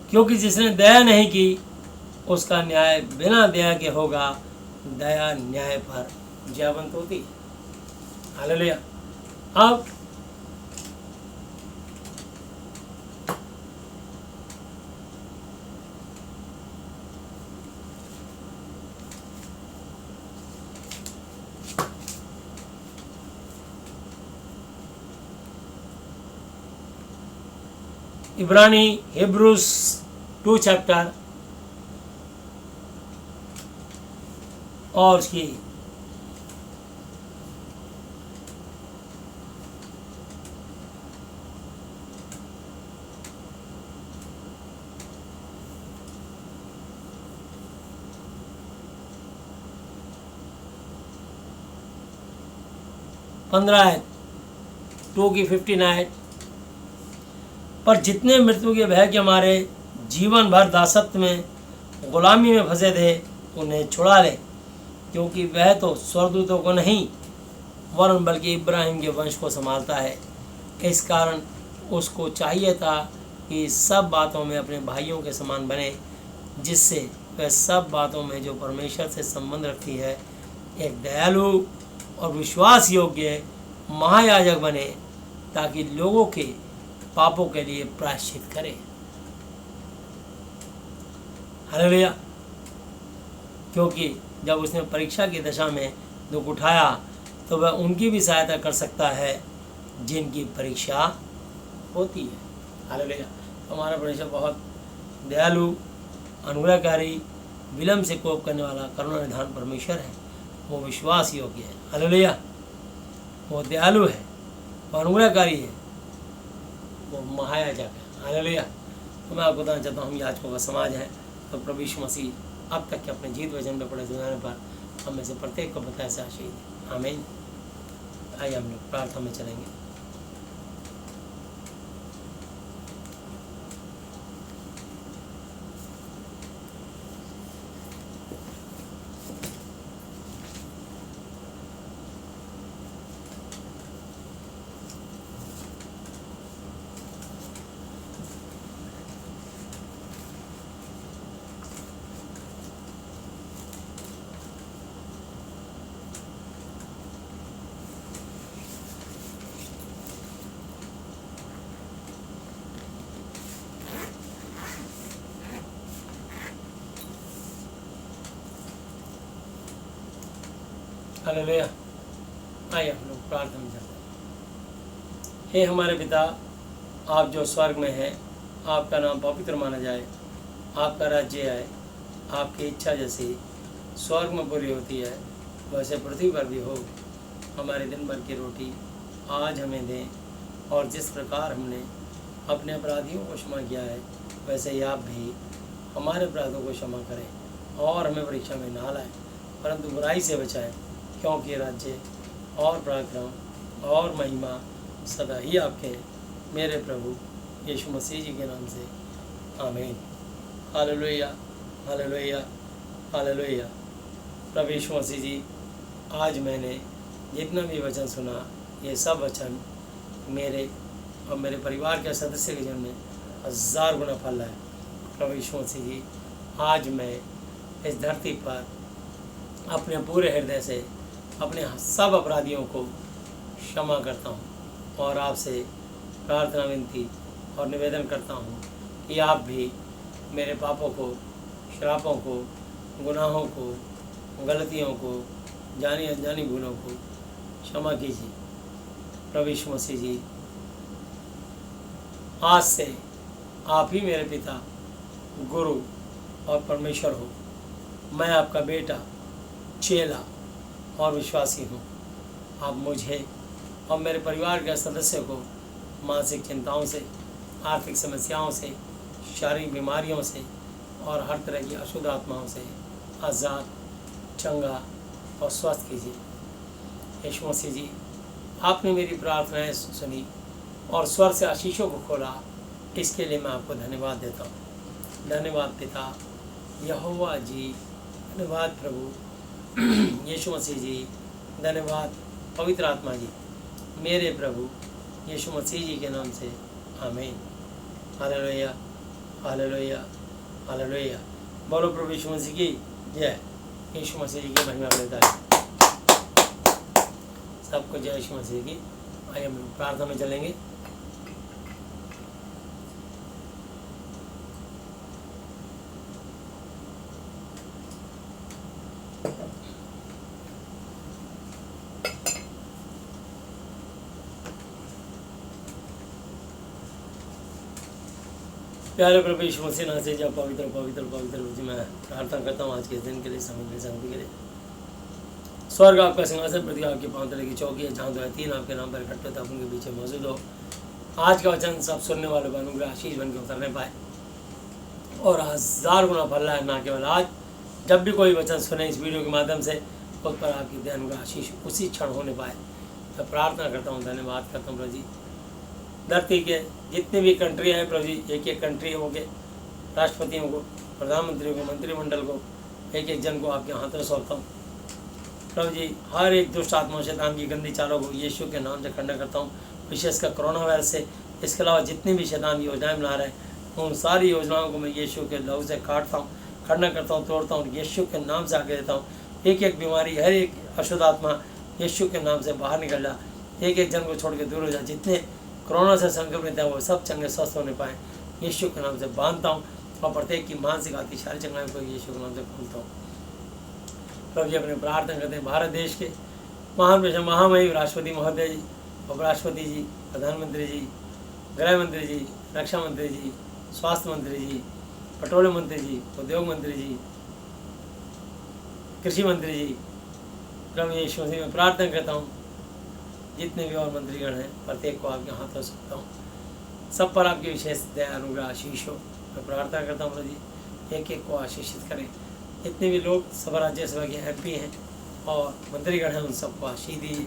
A: क्योंकि जिसने दया नहीं की उसका न्याय बिना दया के होगा, दया न्याय पर जयवंत होती है। हालेलुया। अब इब्रानी हिब्रूस 2 चैप्टर और उसकी 15 2 की 59। पर जितने मृत्यु के भय के मारे जीवन भर दासत्व में गुलामी में फंसे थे उन्हें छुड़ा ले, क्योंकि वह तो स्वर्गदूतों को नहीं वरन बल्कि इब्राहिम के वंश को संभालता है। इस कारण उसको चाहिए था कि सब बातों में अपने भाइयों के समान बने, जिससे वह सब बातों में जो परमेश्वर से संबंध रखती है एक दयालु और विश्वास योग्य महायाजक बने, ताकि लोगों के पापों के लिए प्रायश्चित करे। हालेलुया। क्योंकि जब उसने परीक्षा की दशा में दुख उठाया तो वह उनकी भी सहायता कर सकता है जिनकी परीक्षा होती है। हालेलुया। हमारा परमेश्वर बहुत दयालु, अनुग्रहकारी, विलम्ब से कोप करने वाला करुणा निधान परमेश्वर है। वो विश्वास योग्य है। हालेलुया। वो दयालु है, वो अनुग्रहकारी है, वो महायाजक है। हालेलुया। तो मैं आपको बताना चाहता हूँ, हम याजकों का समाज है। तो प्रभु यीशु मसीह अब तक के अपने जीवित वचन में पड़े सुनाने पर हम में से प्रत्येक को बताया से आशीष है। आमीन। आइए हम लोग प्रार्थना में चलेंगे। हालेलुया। आइए हम लोग प्रार्थना में चलते हैं। हे हमारे पिता, आप जो स्वर्ग में हैं, आपका नाम पवित्र माना जाए, आपका राज्य आए, आपकी इच्छा जैसी स्वर्ग में पूरी होती है वैसे पृथ्वी पर भी हो। हमारे दिन भर की रोटी आज हमें दें, और जिस प्रकार हमने अपने अपराधियों को क्षमा किया है वैसे ही आप भी हमारे अपराधों को क्षमा करें, और हमें परीक्षा में ना लाएं परंतु बुराई से बचाएं, क्योंकि राज्य और पराक्रम और महिमा सदा ही आपके हैं, मेरे प्रभु यीशु मसीह जी के नाम से। आमीन। हालेलुया, हालेलुया, हालेलुया। प्रभु यीशु मसीह जी, आज मैंने जितना भी वचन सुना, ये सब वचन मेरे और मेरे परिवार के सदस्य के जीवन में 1000 गुना फल है। प्रभु यीशु मसीह जी, आज मैं इस धरती पर अपने पूरे हृदय से अपने सब अपराधियों को क्षमा करता हूँ और आपसे प्रार्थना विनती और निवेदन करता हूँ कि आप भी मेरे पापों को, श्रापों को, गुनाहों को, गलतियों को, जानी अनजानी भूलों को क्षमा कीजिए। प्रभु यीशु मसीह जी, आज से आप ही मेरे पिता, गुरु और परमेश्वर हो। मैं आपका बेटा, चेला और विश्वासी हूँ। आप मुझे और मेरे परिवार के सदस्यों को मानसिक चिंताओं से, आर्थिक समस्याओं से, शारीरिक बीमारियों से और हर तरह की अशुद्ध आत्माओं से आज़ाद, चंगा और स्वस्थ कीजिए। यीशु मसीह जी, आपने मेरी प्रार्थनाएं सुनी और स्वर से आशीषों को खोला, इसके लिए मैं आपको धन्यवाद देता हूँ। धन्यवाद पिता यहोवा जी, धन्यवाद प्रभु यीशु मसीह जी, धन्यवाद पवित्र आत्मा जी, मेरे प्रभु यीशु मसीह जी के नाम से आमीन। हालेलुया, हालेलुया, हालेलुया। बोलो प्रभु यीशु मसीह की जय। यीशु मसीह जी की महिमा करता है। सबको जय यीशु मसीह की। आइए हम प्रार्थना में चलेंगे। प्यारे प्रभु यीशु मसीह नाम से जब पवित्र पवित्र पवित्र जी, मैं प्रार्थना करता हूँ आज के दिन के लिए, समय के लिए, शांति के लिए। स्वर्ग आपका सिंहासन, पृथ्वी आपके पांव तले की चौकी है, जहाँ 2 या 3 आपके नाम पर इकट्ठे तब उनके पीछे मौजूद हो। आज का वचन सब सुनने वालों का अनुग्रह आशीष बन के उतरने पाए और 1000 गुना फल है। ना केवल आज, जब भी कोई वचन सुने इस वीडियो के माध्यम से, उस पर आपकी ध्यान का आशीष उसी क्षण होने पाए। मैं प्रार्थना करता हूँ, धन्यवाद करता हूँ प्रभु जी। धरती के जितने भी कंट्री हैं प्रभु जी, एक एक कंट्रियों के राष्ट्रपतियों को, प्रधानमंत्रियों को, मंत्रिमंडल को, एक एक जन को आपके हाथों सौंपता हूँ प्रभु जी। हर एक दुष्ट आत्मा शैतान की गंदी चालों को यीशु के नाम से खंडन करता हूँ, विशेषकर कोरोना वायरस से। इसके अलावा जितनी भी शैतान योजनाएं बना रहे हैं, उन सारी योजनाओं को मैं यीशु के लहू से काटता हूँ, खंडन करता हूँ, तोड़ता हूँ, यीशु के नाम से आगे देता हूँ। एक एक बीमारी, हर एक अशुद्ध आत्मा यीशु के नाम से बाहर निकल जा, एक एक जन को छोड़ के दूर हो जा। जितने कोरोना से संक्रमित है वो सब चंगे स्वस्थ होने पाए, यीशु के नाम से बांधता हूँ और प्रत्येक की मानसिक आदि सारी चंगाई को यीशु के नाम से खोलता हूँ। प्रभु जी, अपने प्रार्थना करते हैं भारत देश के महामहिम राष्ट्रपति महोदय जी, उपराष्ट्रपति जी, प्रधानमंत्री जी, गृह मंत्री जी, रक्षा मंत्री जी, स्वास्थ्य मंत्री जी, पेट्रोलियम मंत्री जी, उद्योग मंत्री जी, कृषि मंत्री जी। प्रभु यीशु मसीह में प्रार्थना करता हूँ, जितने भी और मंत्रीगण हैं प्रत्येक को आपके हाथों सकता हूँ, सब पर आपकी विशेष दया अनुग्रह आशीष हो। मैं प्रार्थना करता हूँ प्रभु जी, एक एक को आशीषित करें। जितने भी लोग सभा राज्यसभा के MP हैं और मंत्रीगण हैं, उन सबको आशीष दीजिए।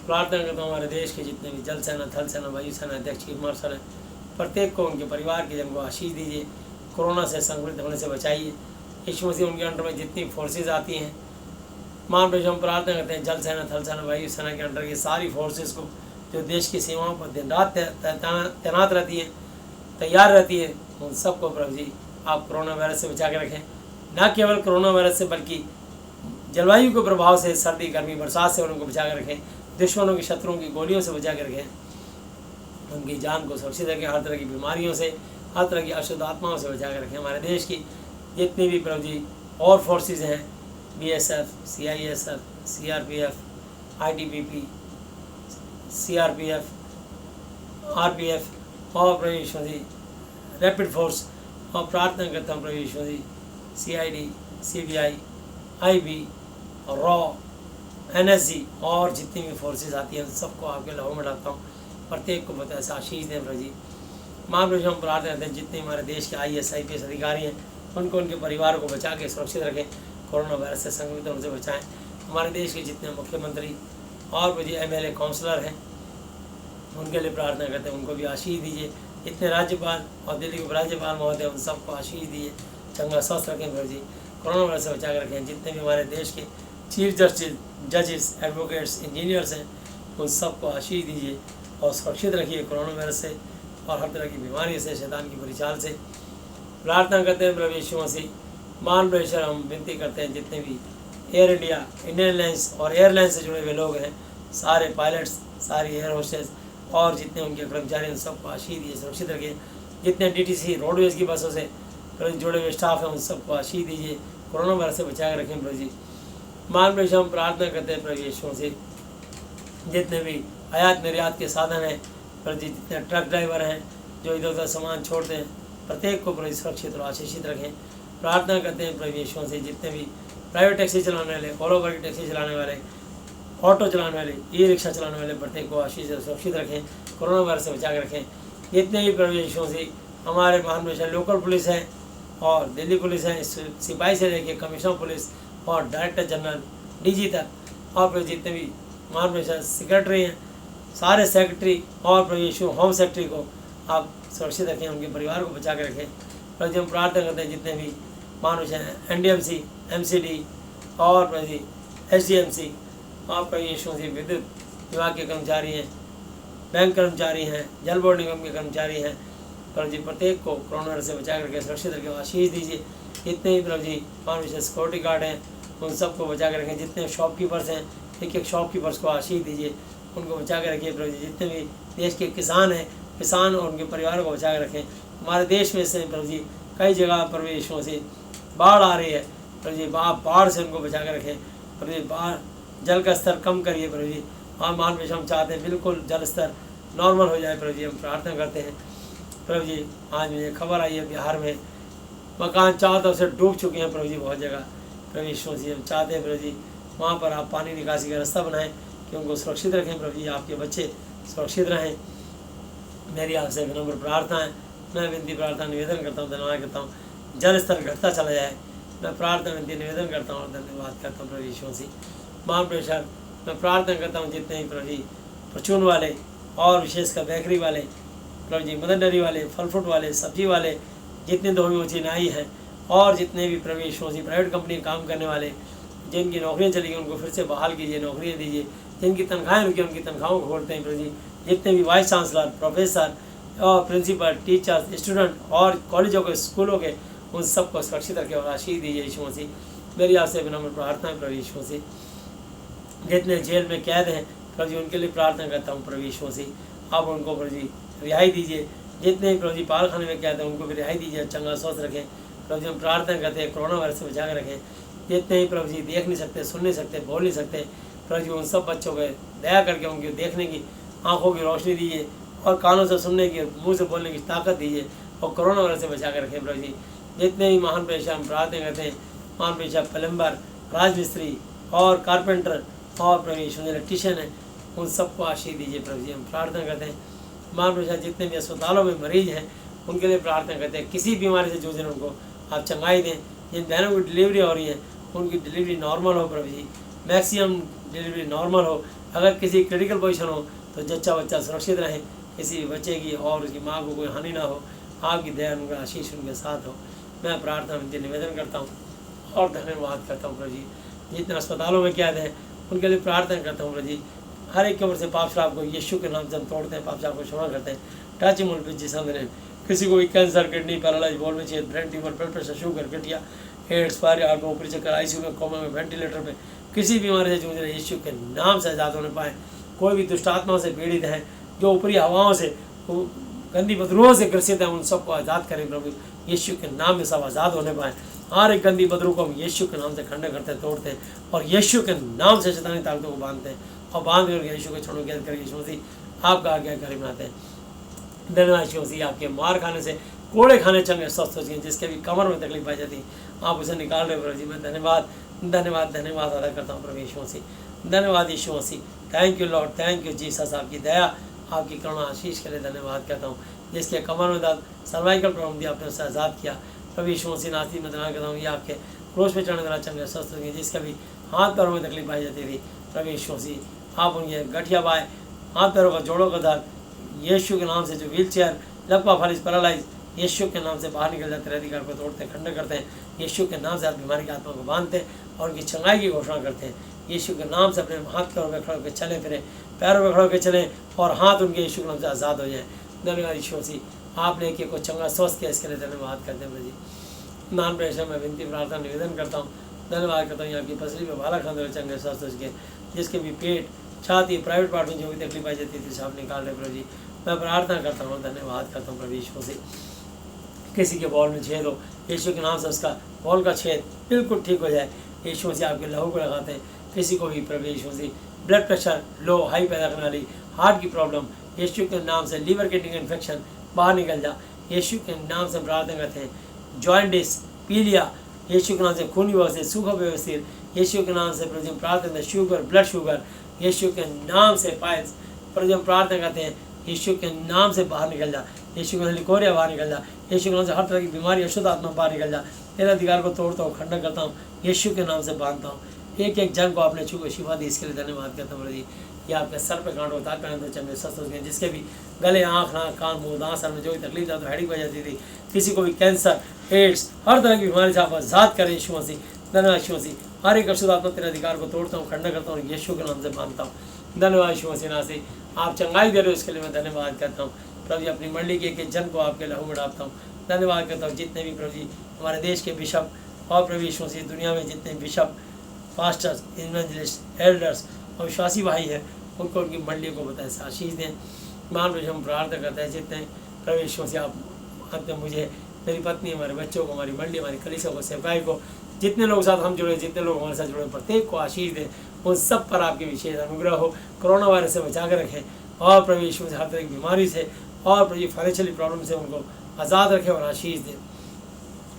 A: प्रार्थना करता हूँ हमारे देश के जितने भी जल सेना, थल सेना, वायु सेना अध्यक्ष, चीफ मार्शल हैं, प्रत्येक को, उनके परिवार के जन को आशीष दीजिए। कोरोना से संक्रमित होने से बचाइए। यीशु मसीह उनके अंडर में जितनी फोर्सेज आती हैं, मान प्रभु हम प्रार्थना करते हैं जल सेना, थल सेना, वायु सेना के अंडर की सारी फोर्सेस को, जो देश की सीमाओं पर दिन रात तैनात रहती है, तैयार रहती है, उन सबको प्रभु जी आप कोरोना वायरस से बचा के रखें। न केवल कोरोना वायरस से, बल्कि जलवायु के प्रभाव से, सर्दी, गर्मी, बरसात से उनको बचा कर रखें। दुश्मनों की, शत्रुओं की गोलियों से बचा कर रखें। उनकी जान को सुरक्षित रखें। हर तरह की बीमारियों से, हर तरह की अशुद्ध आत्माओं से बचा कर रखें। हमारे देश की जितनी भी प्रभु जी और फोर्सेज हैं, BSF, CISF, CRPF, ITBP, CRPF, RPF और प्रभु यीशु जी रैपिड फोर्स, और प्रार्थना करता हूँ प्रभु यीशु जी CID, CBI, IB और रॉ, NSG और जितनी भी फोर्सेज आती हैं सबको आपके लहू में डालता हूँ। प्रत्येक को बताया ऐसा आशीष दें प्रभु जी। महाप्रभु हम प्रार्थना करते हैं जितने हमारे देश के IAS, IPS अधिकारी हैं, उनको, उनके परिवार को बचा के सुरक्षित रखें, कोरोना वायरस से संक्रमित होने से बचाएं। हमारे देश के जितने मुख्यमंत्री और प्रभु जी MLA, काउंसलर हैं, उनके लिए प्रार्थना करते हैं, उनको भी आशीष दीजिए। जितने राज्यपाल और दिल्ली के उपराज्यपाल महोदय, उन सबको आशीष दीजिए, चंगा स्वस्थ रखें प्रभु जी, कोरोना वायरस से बचा कर रखें। जितने भी हमारे देश के चीफ जस्टिस जजेस, एडवोकेट्स, इंजीनियर्स हैं, उन सबको आशीष दीजिए और सुरक्षित रखिए कोरोना वायरस से और हर तरह की बीमारी से, शैतान की बुरी चाल से। प्रार्थना करते हैं प्रभु यीशु मसीह, मान प्रेशर हम विनती करते हैं जितने भी एयर इंडिया, इंडियन एयरलाइंस और एयरलाइन से जुड़े हुए लोग हैं, सारे पायलट्स, सारी एयर होस्टेस और जितने उनके कर्मचारी हैं, सबको आशीष दीजिए, सुरक्षित रखिए। जितने DTC रोडवेज की बसों से प्रभु जुड़े हुए स्टाफ हैं, उन सबको आशीष दीजिए, कोरोना वायरस से बचा कर रखें प्रभु जी। मान प्रेशर हम प्रार्थना करते हैं प्रभु यीशु मसीह, जितने भी आयात निर्यात के साधन हैं प्रभु जी, जितने ट्रक ड्राइवर हैं जो इधर उधर सामान छोड़ते हैं, प्रत्येक को प्रभु सुरक्षित और आशीषित रखें। प्रार्थना करते हैं प्रभु यीशु से जितने भी प्राइवेट टैक्सी चलाने वाले, ऑल ओवर की टैक्सी चलाने वाले, ऑटो चलाने वाले, ई रिक्शा चलाने वाले, प्रत्येक को आशीष और सुरक्षित रखें, कोरोना वायरस से बचा कर रखें। जितने भी प्रभु यीशु से हमारे महान प्रेशर लोकल पुलिस है और दिल्ली पुलिस है, सिपाही से लेके कमिश्नर पुलिस और डायरेक्टर जनरल DG तक, और प्रभु जितने भी महान प्रेशर सेक्रेटरी हैं, सारे सेक्रेटरी और प्रभु यीशु होम सेक्रेटरी को आप सुरक्षित रखें, उनके परिवार को बचा कर रखें। प्रभु जी हम प्रार्थना करते हैं जितने भी मानुष हैं, NDMC, MCD और प्रभु जी SDMC और प्रभु यीशु से विद्युत विभाग के कर्मचारी हैं, बैंक कर्मचारी हैं, जल बोर्ड निगम के कर्मचारी हैं, प्रभु जी प्रत्येक को कोरोना वायरस से बचा करके सुरक्षित रखें, आशीष दीजिए। जितने भी प्रभु जी मानुष सिक्योरिटी गार्ड हैं, उन सबको बचा कर रखें। जितने शॉपकीपर्स हैं, एक एक शॉपकीपर्स को आशीष दीजिए, उनको बचा कर रखिए प्रभु जी। जितने भी देश के किसान हैं, किसान और उनके परिवार को बचा कर रखें। हमारे देश में से प्रभु जी कई जगह प्रभु यीशु से बाढ़ आ रही है, प्रभु जी बाढ़ से उनको बचा कर रखें। प्रभु जी बाढ़ जल का स्तर कम करिए प्रभु जी, और मान पेश हम चाहते हैं बिल्कुल जल स्तर नॉर्मल हो जाए प्रभु जी, हम प्रार्थना करते हैं प्रभु जी। आज मुझे खबर आई है बिहार में मकान चारों तरफ से डूब चुके हैं प्रभु जी, बहुत जगह प्रभु यीशु से हम चाहते हैं प्रभु जी वहाँ पर आप पानी निकासी का रास्ता बनाएं कि उनको सुरक्षित रखें प्रभु जी, आपके बच्चे सुरक्षित रहें। मेरी आपसे विनम्र प्रार्थना है, मैं विनती प्रार्थना निवेदन करता हूँ, धन्यवाद करता हूँ। जल स्तर घटता चला जाए, मैं प्रार्थना विनती निवेदन करता हूँ और धन्यवाद करता हूँ प्रभु यीशु से। मान प्रेशर मैं प्रार्थना करता हूँ जितने ही प्रभु जी परचून वाले और विशेषकर बेकरी वाले, प्रभु जी मदर डेयरी वाले, फल फ्रूट वाले, सब्जी वाले, जितने दोही ऊँची नाई हैं और जितने भी प्रभु यीशु से प्राइवेट कंपनी में काम करने वाले, जिनकी नौकरियाँ चली गई उनको फिर से बहाल कीजिए, नौकरियाँ दीजिए। जिनकी तनख्वाहें रुकी उनकी तनख्वाहों को खोलते हैं प्रभु जी। जितने भी वाइस चांसलर, प्रोफेसर और प्रिंसिपल, टीचर्स, स्टूडेंट और कॉलेजों के, स्कूलों के, उन सबको सुरक्षित रखें और आशीष दीजिए यीशु मसीह। मेरी आपसे विनम्र प्रार्थना है प्रभु यीशु मसीह। जितने जेल में कैद हैं प्रभु जी उनके लिए प्रार्थना करता हूँ प्रभु यीशु मसीह, आप उनको प्रभु जी रिहाई दीजिए। जितने भी प्रभु जी पाल खाने में कैद हैं उनको भी रिहाई दीजिए, चंगा स्वस्थ रखें प्रभु जी। हम प्रार्थना करते हैं कोरोना वायरस से बचा कर रखें। जितने ही प्रभु जी देख नहीं सकते, सुन नहीं सकते, बोल नहीं सकते, प्रभु जी उन सब बच्चों को दया करके उनकी देखने की आँखों की रोशनी दीजिए और कानों से सुनने की, मुंह से बोलने की ताकत दीजिए और कोरोना वायरस से बचा कर रखें प्रभु जी। जितने ही महान पेशा हम प्रार्थना करते हैं, महान पेशा प्लम्बर, राजमिस्त्री और कारपेंटर और प्रभु यीशु इलेक्ट्रीशियन है, उन सबको आशीष दीजिए प्रभु जी। हम प्रार्थना करते हैं महान पेशा जितने भी अस्पतालों में मरीज हैं उनके लिए प्रार्थना करते हैं, किसी बीमारी से जूझ रहे उनको आप चंगाई दें। जिन बहनों की डिलीवरी हो रही है उनकी डिलीवरी नॉर्मल हो प्रभु जी, मैक्सिमम डिलीवरी नॉर्मल हो। अगर किसी क्रिटिकल पोजीशन हो तो जच्चा बच्चा सुरक्षित रहे, किसी बच्चे की और उसकी माँ को कोई हानि ना हो, आपकी दया उनका आशीष उनके साथ हो। मैं प्रार्थना विनती निवेदन करता हूँ और धन्यवाद करता हूँ प्रभु जी। जितने अस्पतालों में कैद हैं उनके लिए प्रार्थना करता हूँ प्रभु जी। हर एक कब्र से पाप श्राप को यीशु के नाम से हम तोड़ते हैं, पाप श्राप को क्षमा करते हैं। टच मुल पे जिस अंदर किसी को भी कैंसर, किडनी पैरालाइज, बोल में छेद, brain tumour, blood pressure, sugar, गठिया, एड्स, पायरियाड में, ऊपरी चक्कर, ICU में, कोमा में, वेंटिलेटर में, किसी बीमारी से जूझ रहे यीशु के नाम से आज़ाद होने पाए। कोई भी दुष्ट आत्माओं से पीड़ित हैं, जो ऊपरी हवाओं से, गंदी बदरूहों से ग्रसित हैं, उन सबको आज़ाद करें प्रभु यीशु के नाम में, सब आज़ाद होने पाए। हर एक गंदी बदरू को हम यीशु के नाम से खंडन करते हैं, तोड़ते हैं और यीशु के नाम से शैतानी ताकतों को बांधते हैं और बांध कर यीशु को छोड़ो कैद करके यीशु मसीह आपका आज्ञाकारी बनाते हैं। धन्यवाद यीशु मसीह, आपके मार खाने से, कोड़े खाने चंगे स्वस्थ हो गए, जिसके भी कमर में तकलीफ पाई जाती आप उसे निकाल रहे प्रभु जी। मैं धन्यवाद धन्यवाद धन्यवाद अदा करता हूँ प्रभु यीशु मसीह। धन्यवाद यीशु मसीह, thank you Lord, thank you Jesus. आपकी दया, आपकी करुणा, आशीष के लिए धन्यवाद करता हूँ। जिसके कमर में दर्द, सर्वाइकल प्रॉब्लम दिया, आपने उसे आज़ाद किया प्रभु यीशु मसीह। नास्ती में धन्यवाद करता हूँ, ये आपके क्रूस पे चढ़ने वाला चंगे स्वस्थ हो गए, जिसका भी हाथ पैरों में तकलीफ पाई जाती थी प्रभु यीशु मसीह, आप उनके गठिया बाय, हाथ पैरों का, जोड़ों का दर्द, यीशु के नाम से जो व्हील चेयर, लकवा, फालिज, पैरालाइज, यीशु के नाम से बाहर निकल जाते हैं, अधिकार को तोड़ते हैं, खंडन करते हैं। यीशु के नाम से आप बीमारी की आत्मा को बांधते हैं और उनकी चंगाई की घोषणा करते हैं। यीशु के नाम से अपने हाथ पैरों में खड़े होकर चले फिरें, पैरों में खड़े होकर चलें और हाथ उनके यीशु के नाम से आज़ाद हो जाए। धन्यवाद यीशु मसीह, आपने एक को चंगा स्वस्थ किया, इसके लिए धन्यवाद करते हैं प्रभु जी। नाम प्रेशर में विनती प्रार्थना निवेदन करता हूँ, धन्यवाद करता हूँ यहाँ की पसली में भाला खाने वाले चंगे स्वस्थ हो सके, जिसके भी पेट छाती प्राइवेट पार्ट में जो भी तकलीफ आई जाती थी सब निकाल रहे प्रभु जी। मैं प्रार्थना करता हूँ, धन्यवाद करता हूँ प्रभु यीशु मसीह। किसी के बॉल में छेद हो, यीशु के नाम से उसका बॉल का छेद बिल्कुल ठीक हो जाए, यीशु मसीह आपके लहू को लगाते हैं। किसी को भी प्रभु यीशु मसीह ब्लड प्रेशर लो हाई पैदा करने वाली हार्ट की प्रॉब्लम, यीशु के नाम से लीवर किडनी का इन्फेक्शन बाहर निकल जा, यीशु के नाम से प्रार्थना करते हैं। जॉइंटिस पीलिया, यीशु के नाम से खूनी व्यवस्थित सूखा व्यवस्थित, यीशु के नाम से प्रभु प्रार्थना करते हैं। शुगर ब्लड शुगर, यीशु के नाम से पाइल्स प्रभु प्रार्थना करते हैं, यीशु के नाम से बाहर निकल जा, यीशु के नाम से लिकोरिया बाहर निकल जा, यीशु के नाम से हर तरह की बीमारी अशुद्ध आत्मा बाहर निकल जा। तेरा अधिकार को तोड़ता हूँ, खंडन करता हूँ, यीशु के नाम से बांधता हूँ। एक एक जन को आपने छू को शिफा दी, इसके लिए धन्यवाद करता हूँ जी। ये आपके सर पे कांट होता है, तो चंगे स्वस्थ हो गए, जिसके भी गले आँख नाक कान मुँह दांत सर में जो भी तकलीफ था तो हेडिंग बह जाती थी, किसी को भी कैंसर एड्स हर तरह की बीमारी से आप आज़ाद करें यीशु मसीह। धन्यवाद यीशु मसीह, हर एक अशुद्ध आत्मा तेरे अधिकार को तोड़ता हूँ, खंडन करता हूँ, यीशु के नाम से बांधता हूँ। धन्यवाद यीशु मसीह नासी, आप चंगाई दे रहे हो, इसके लिए मैं धन्यवाद करता हूँ प्रभु जी। अपनी मंडली के एक जन को आपके लहू में डालता हूँ, धन्यवाद करता हूँ। जितने भी प्रभु जी हमारे देश के बिशप और प्रभु यीशु मसीह दुनिया में जितने बिशप पास्टर्स इवेंजलिस्ट एल्डर्स और विश्वासी भाई हैं, उनको उनकी मंडली को बताए आशीष दें। मान लो हम प्रार्थना करते हैं, जितने प्रभु यीशु मसीह आप अंत में मुझे, मेरी पत्नी, हमारे बच्चों को, हमारी मंडली, हमारी कलीसिया को, सेवकाई को, जितने लोग साथ हम जुड़े, जितने लोग हमारे साथ जुड़े, प्रत्येक को आशीष दें। उन सब पर आपकी विशेष अनुग्रह हो, कोरोना वायरस से बचा कर रखें और प्रभु यीशु से हर तरह की बीमारी से और प्रभु जी फाइनेंशियली प्रॉब्लम से उनको आज़ाद रखें और आशीष दें।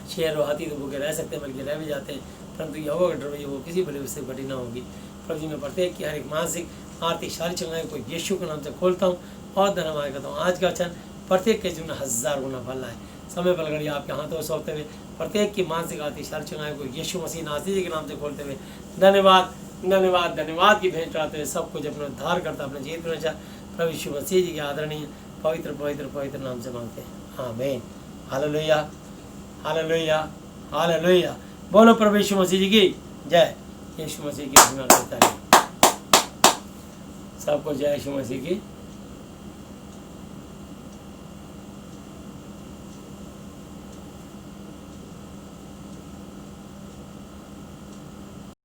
A: शेर और हाथी तो भूखे रह सकते हैं, बल्कि रह भी जाते हैं, परंतु यहोवा का डर वो किसी बड़े से बड़ी ना होगी। प्रभु जी मैं प्रत्येक की हर एक मानसिक आर्थिक शारीरिक चंगाई को यीशु के नाम से खोलता हूँ और धन्यवाद करता हूँ। आज का वचन प्रत्येक के जीवन 1000 गुना फल है। समय पर घड़ी आपके हाथों सौंपते हुए प्रत्येक की मानसिक आर्थिक शारीरिक चंगाई को यीशु मसीह नासरी जी के नाम से खोलते हुए धन्यवाद धन्यवाद धन्यवाद की भेंट चढ़ाते हुए सब कुछ अपना उद्धार करता अपने जीवित में प्रभु यीशु मसीह जी के आदरणीय पवित्र पवित्र पवित्र नाम से मांगते हैं, आमीन। हालेलुया हालेलुया हालेलुया। बोलो प्रभु यीशु मसीह जी की जय। यीशु मसीह की सबको जय यीशु मसीह की।